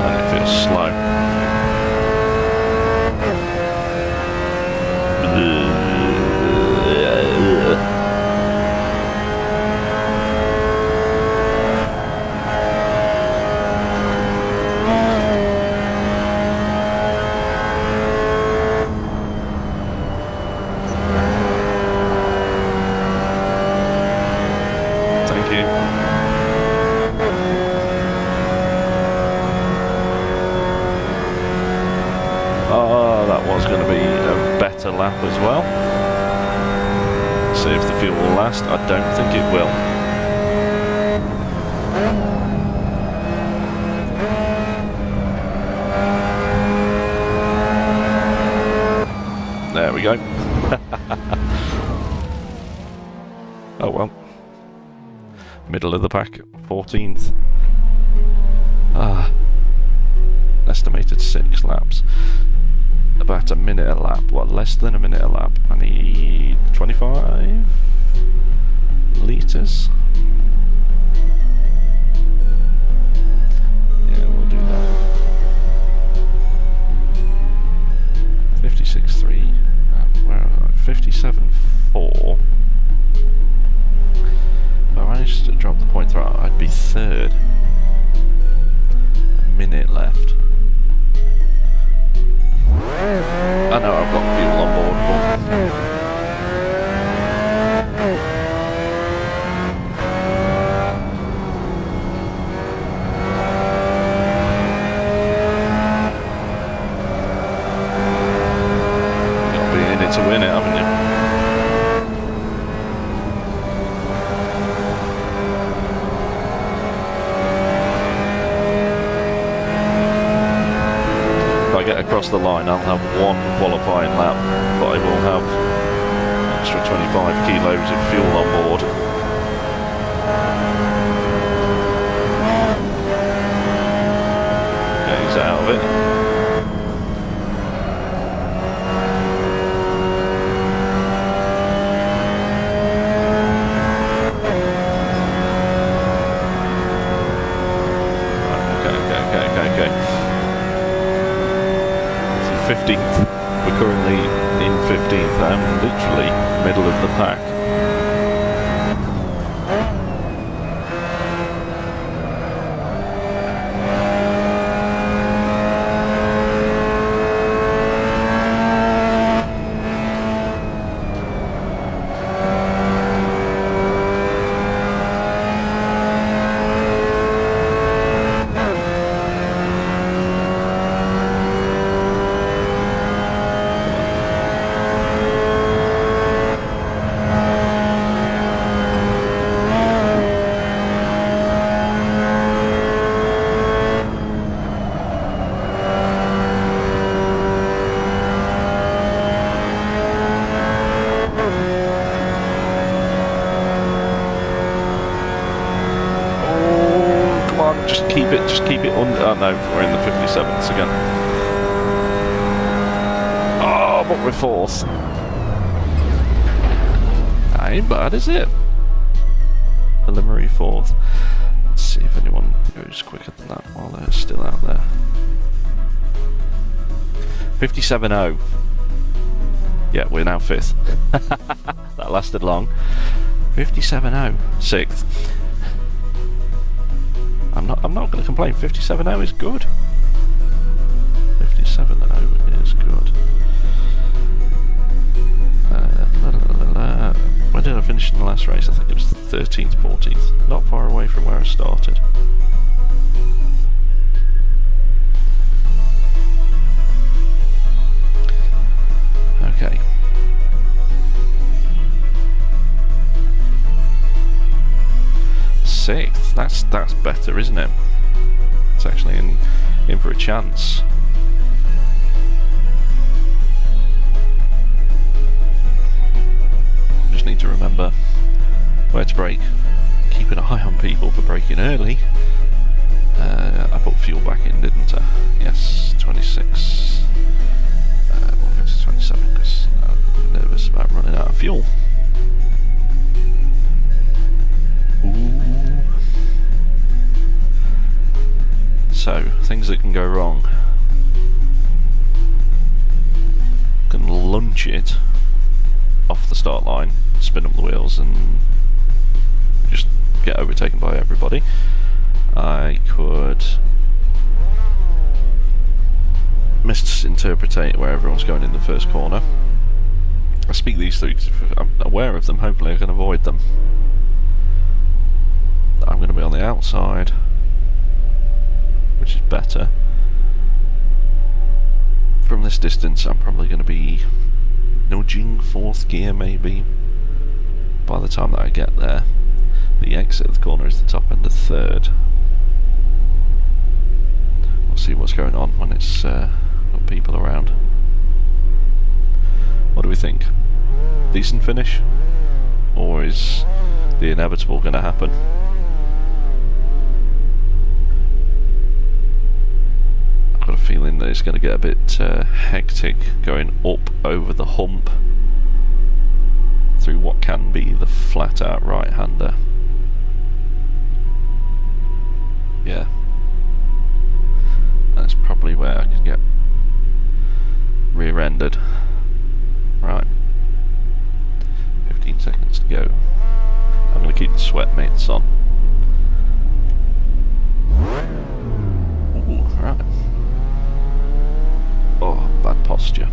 And it feels slow. Oh, that was going to be a better lap as well. See if the fuel will last. I don't think it will. There we go. Oh well. Middle of the pack, 14th. Estimated 6 laps. About a minute a lap. What, less than a minute a lap? I need 25 litres. third. A minute left. I know I've got fuel on board, but you've got to be in it to win it, haven't you? Get across the line, I'll have one qualifying lap, but I will have an extra 25 kilos of fuel on board. Okay, he's out of it. Okay. 15th. We're currently in 15th and literally middle of the pack. Just keep it under. Oh no, we're in the 57s again. Oh, but we're fourth. That ain't bad, is it? Preliminary fourth. Let's see if anyone goes quicker than that while they're still out there. 57.0. Yeah, we're now fifth. That lasted long. 57.0. Sixth. I'm not going to complain. 57.0 is good. 57.0 is good. When did I finish in the last race? I think it was 13th, 14th. Not far away from where I started. Okay. Sixth. That's better, isn't it? It's actually in for a chance. Just need to remember where to brake. Keep an eye on people for braking early. I put fuel back in, didn't I? Yes, 26. We'll go to 27 because I'm nervous about running out of fuel. Ooh. So, things that can go wrong. Can launch it off the start line, spin up the wheels and just get overtaken by everybody. I could misinterpret where everyone's going in the first corner. I speak these through because if I'm aware of them, hopefully I can avoid them. I'm going to be on the outside, which is better. From this distance I'm probably going to be nudging fourth gear maybe by the time that I get there. The exit of the corner is the top end of third. We'll see what's going on when it's got people around. What do we think? Decent finish? Or is the inevitable going to happen? I've got a feeling that it's going to get a bit hectic going up over the hump through what can be the flat out right hander. Yeah, that's probably where I could get rear-ended. Right, 15 seconds to go. I'm going to keep the sweat mitts on. lost you.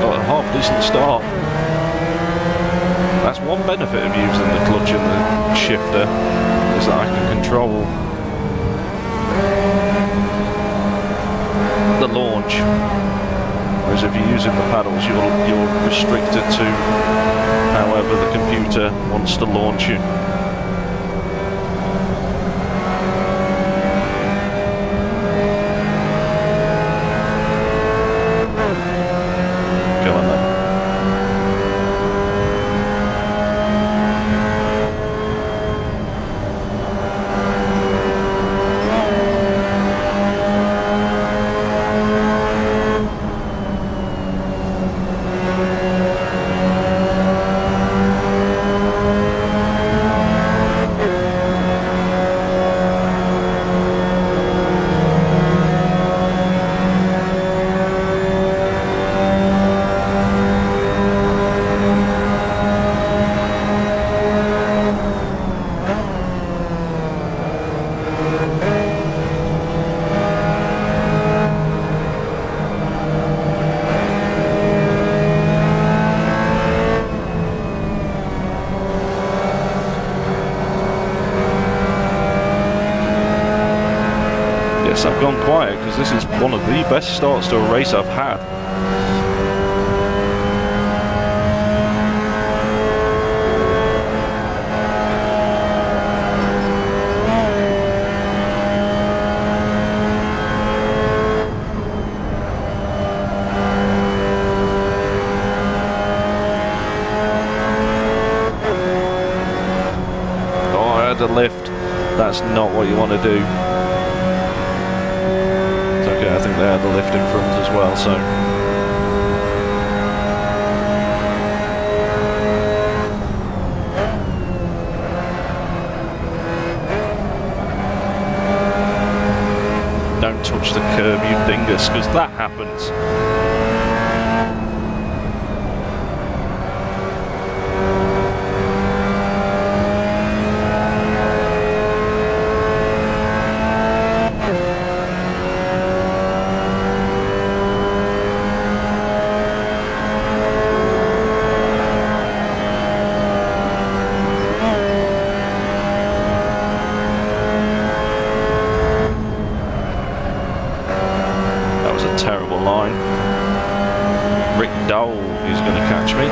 Got a half decent start. That's one benefit of using the clutch and the shifter, is that I can control the launch. Whereas if you're using the paddles, you're restricted to however the computer wants to launch you. I've gone quiet because this is one of the best starts to a race I've had. Oh, I had a lift. That's not what you want to do. I think they had the lift in front as well, so don't touch the curb, you dingus, because that happens. Terrible line. Rick Dole is going to catch me.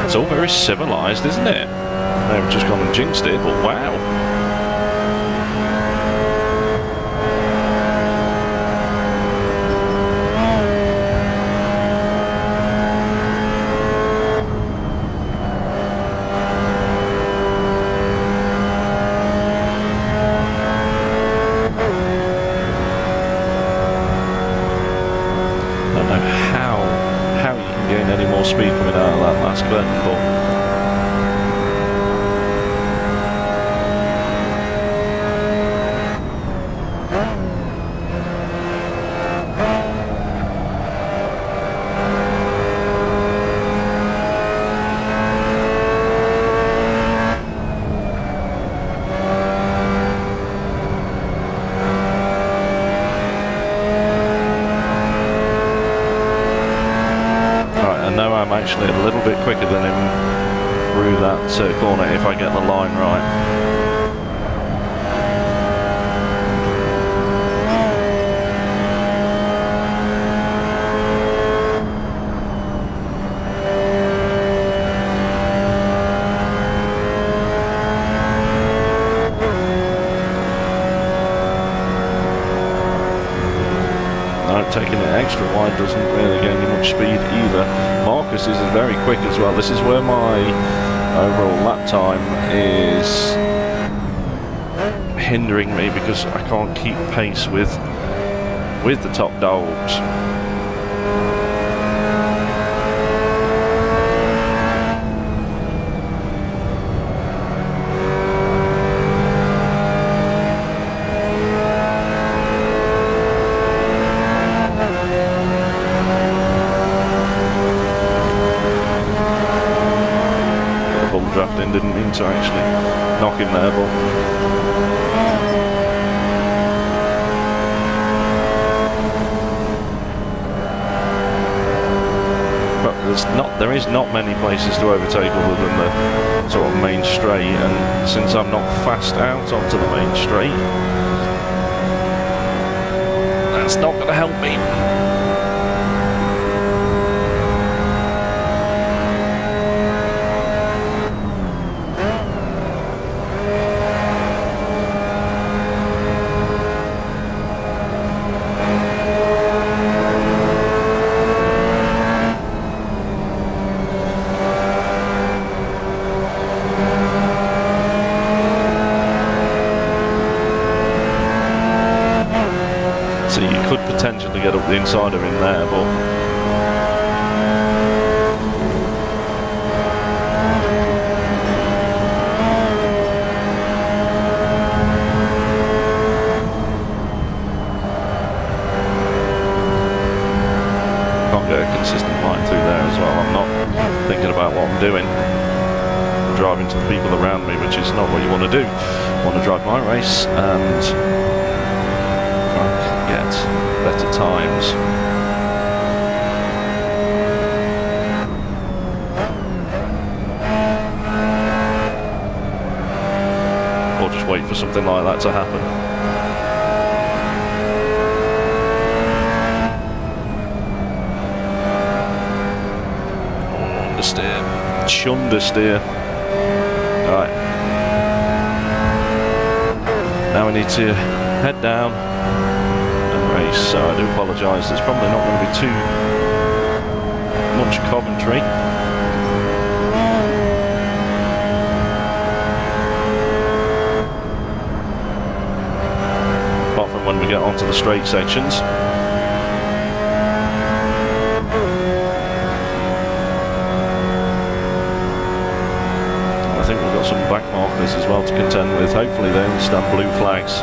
It's all very civilised, isn't it? They've just gone and jinxed it, but wow. I don't know how you can gain any more speed coming out of that last bend, but I'm actually a little bit quicker than him through that corner if I get the line right. taking it extra wide doesn't really gain you much speed either. Marcus is very quick as well. This is where my overall lap time is hindering me, because I can't keep pace with the top dogs. Drafting, didn't mean to actually knock him there, but there is not many places to overtake other than the sort of main straight, and since I'm not fast out onto the main straight, that's not going to help me. So you could potentially get up the inside of him there, but can't get a consistent line through there as well. I'm not thinking about what I'm doing. I'm driving to the people around me, which is not what you want to do. I want to drive my race and get better times. Or just wait for something like that to happen. Understeer. Shundersteer. Right. Now we need to head down. So I do apologise, there's probably not going to be too much commentary. Apart from when we get onto the straight sections. I think we've got some back markers as well to contend with. Hopefully they understand blue flags.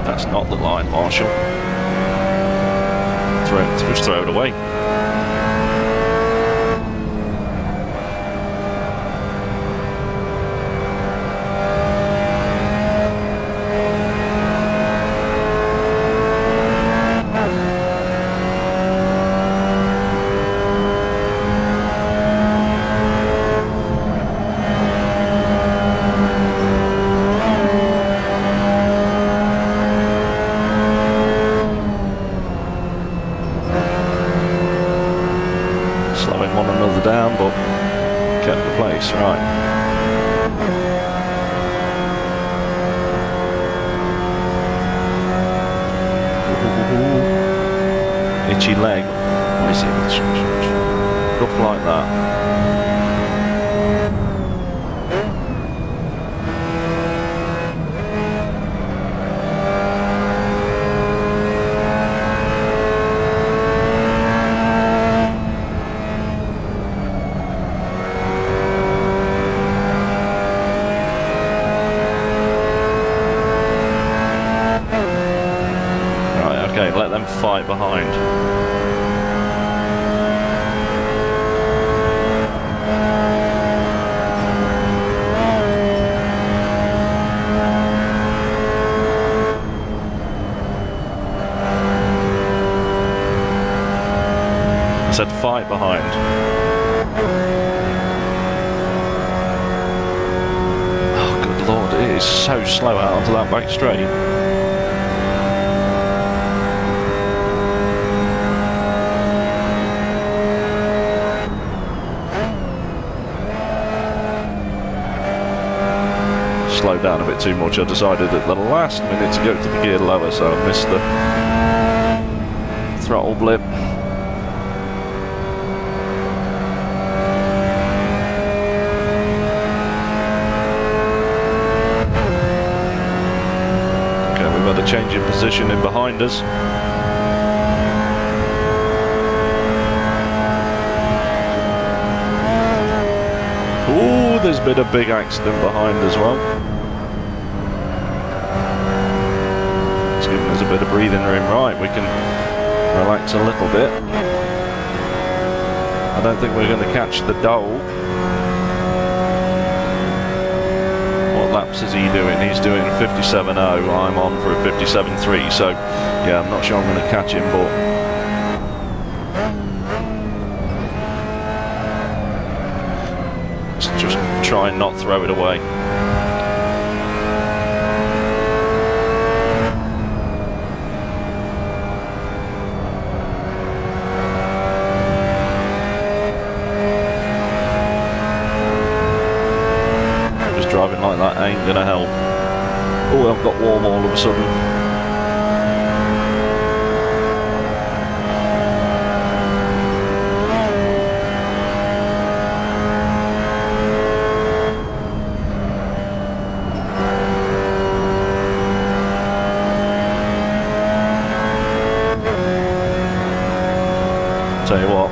That's not the line, Marshall. Just throw it away. One another down, but kept the place, right. Itchy leg. What is it? Rough like that. Okay, let them fight behind. I said fight behind. Oh, good lord, it is so slow out onto that back straight. slow down a bit too much. I decided at the last minute to go to the gear lower, so I missed the throttle blip. Okay, we've had a change in position in behind us. Ooh, there's been a big accident behind as well. It's giving us a bit of breathing room. Right, we can relax a little bit. I don't think we're going to catch the dog. What laps is he doing? He's doing 57.0. I'm on for a 57.3. So, yeah, I'm not sure I'm going to catch him, but just try and not throw it away. Just driving like that ain't gonna help. Oh, I've got warm all of a sudden. Tell you what,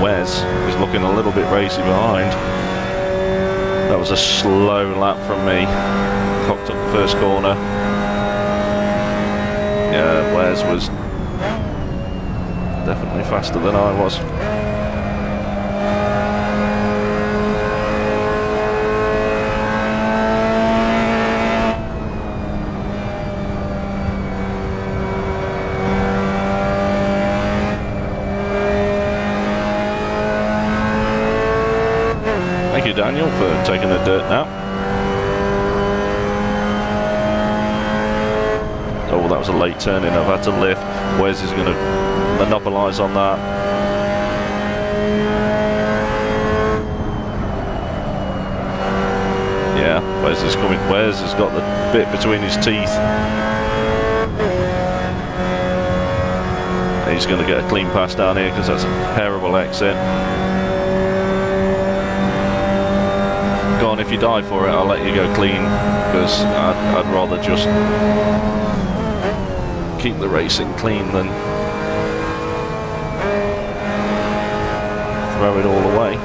Wes is looking a little bit racy behind. That was a slow lap from me. Cocked up the first corner. Yeah, Wes was definitely faster than I was. Thank you, Daniel, for taking the dirt now. Oh, that was a late turn in. I've had to lift. Wes is going to monopolise on that. Yeah, Wes is coming. Wes has got the bit between his teeth. He's going to get a clean pass down here because that's a terrible exit. Go on, if you die for it, I'll let you go clean, because I'd rather just keep the racing clean than throw it all away.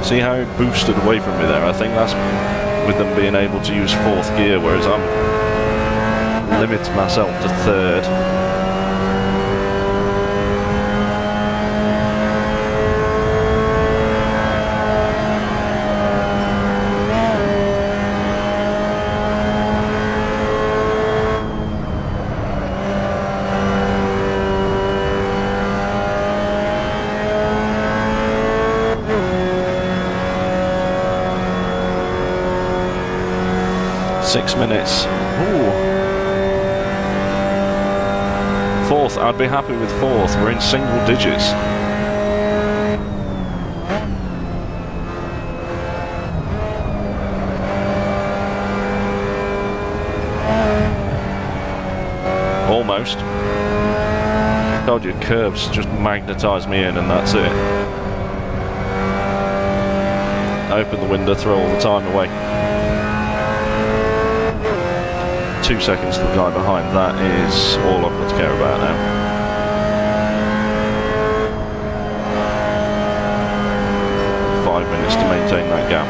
See how it boosted away from me there? I think that's with them being able to use fourth gear, whereas I'm limiting myself to third. .6 minutes. Ooh. Fourth, I'd be happy with fourth. We're in single digits. Almost. Told you, curves just magnetise me in and that's it. Open the window, throw all the time away. 2 seconds to the guy behind. That is all I've got to care about now. Five minutes to maintain that gap.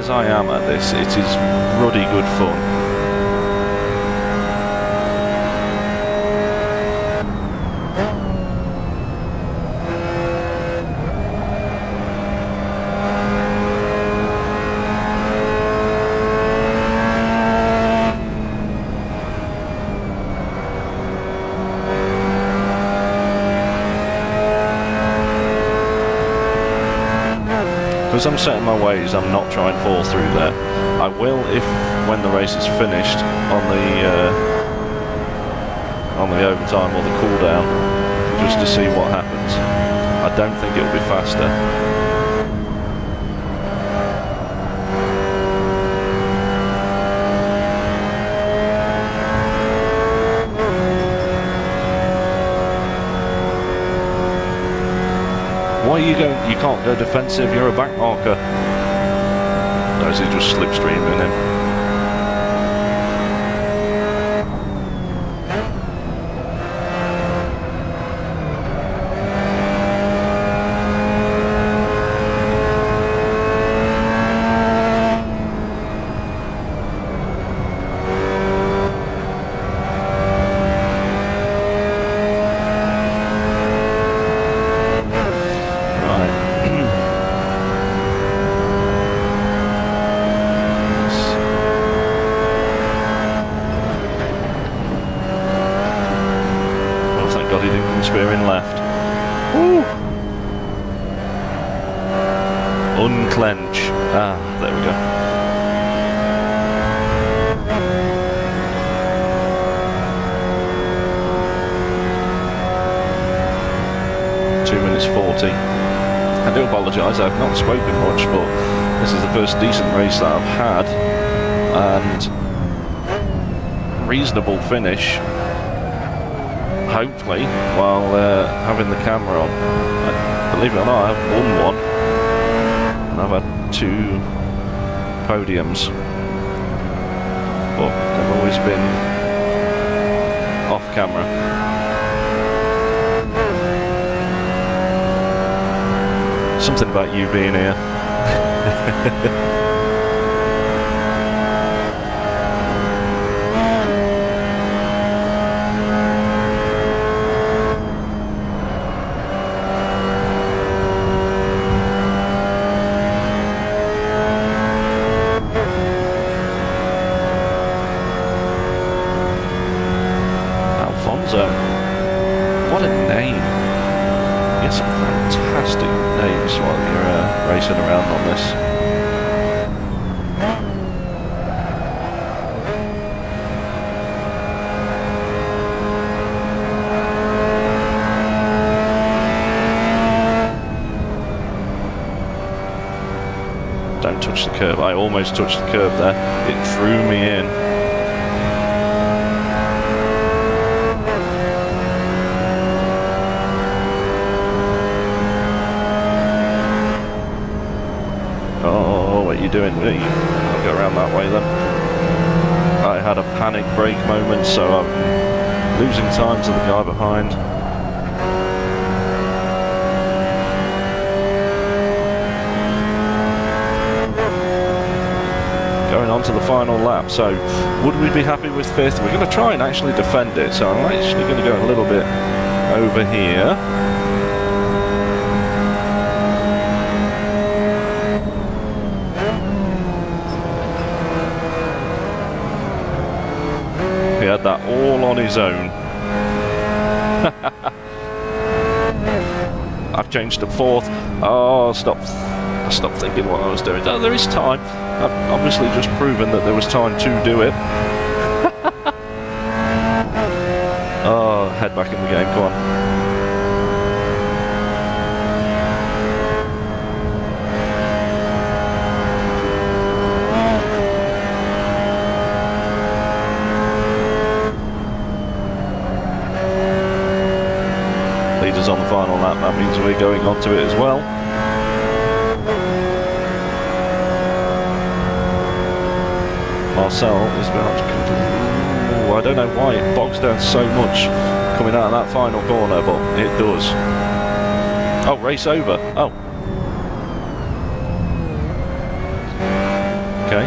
as I am at this, it is ruddy good fun. Because I'm set in my ways, I'm not trying to fall through there. I will if, when the race is finished, on the overtime or the cool down, just to see what happens. I don't think it will be faster. Why are you going? You can't go defensive, you're a back marker. No, is he just slipstreaming in? Spearing left. Woo! Unclench. Ah, there we go. Two minutes 40. I do apologise, I've not spoken much, but this is the first decent race that I've had, and reasonable finish. Hopefully, while having the camera on. Believe it or not, I've won one, and I've had 2 podiums, but they've always been off camera. Something about you being here. What a name. You get some fantastic names while you're racing around on this. Don't touch the curb. I almost touched the curb there. It drew me in. What are you doing? I'll go around that way then. I had a panic brake moment, so I'm losing time to the guy behind. Going on to the final lap, so would we be happy with 5th? We're going to try and actually defend it, so I'm actually going to go a little bit over here. He had that all on his own. I've changed to 4th. Oh, stop thinking what I was doing. Oh, there is time. I've obviously just proven that there was time to do it. Oh, head back in the game, come on. Leaders on the final lap, that means we're going on to it as well. Marcel is behind. I don't know why it bogs down so much coming out of that final corner, but it does. Oh, race over. Oh. okay.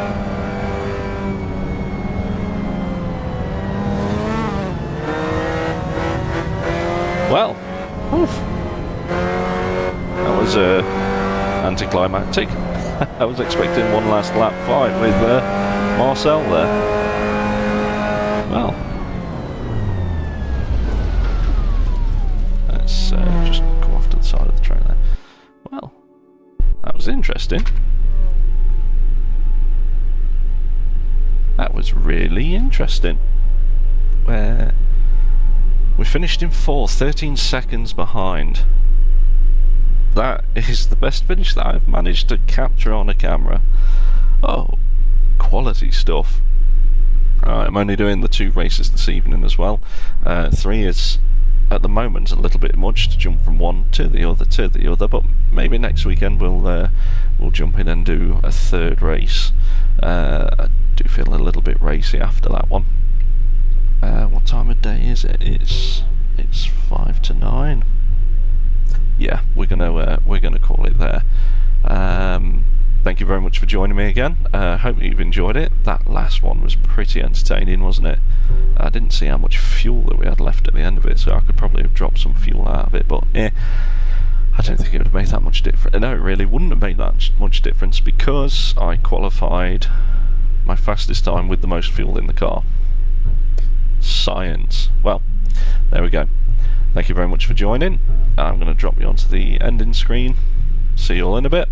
Well, oof. That was anticlimactic. I was expecting one last lap fight with Marcel there. Well, let's just come off to the side of the track there. Well, that was interesting. That was really interesting. Where we finished in 4th, 13 seconds behind. That is the best finish that I've managed to capture on a camera. Oh, quality stuff. I'm only doing the 2 races this evening as well. 3 is, at the moment, a little bit much to jump from one to the other, but maybe next weekend we'll jump in and do a 3rd race. I do feel a little bit racy after that one. What time of day is it? It's 5 to 9. Yeah, we're gonna call it there. Thank you very much for joining me again. Hope you've enjoyed it. That last one was pretty entertaining, wasn't it? I didn't see how much fuel that we had left at the end of it, so I could probably have dropped some fuel out of it, but I don't think it would have made that much difference. No, it really wouldn't have made that much difference, because I qualified my fastest time with the most fuel in the car. Science. Well, there we go. Thank you very much for joining. I'm going to drop you onto the ending screen. See you all in a bit.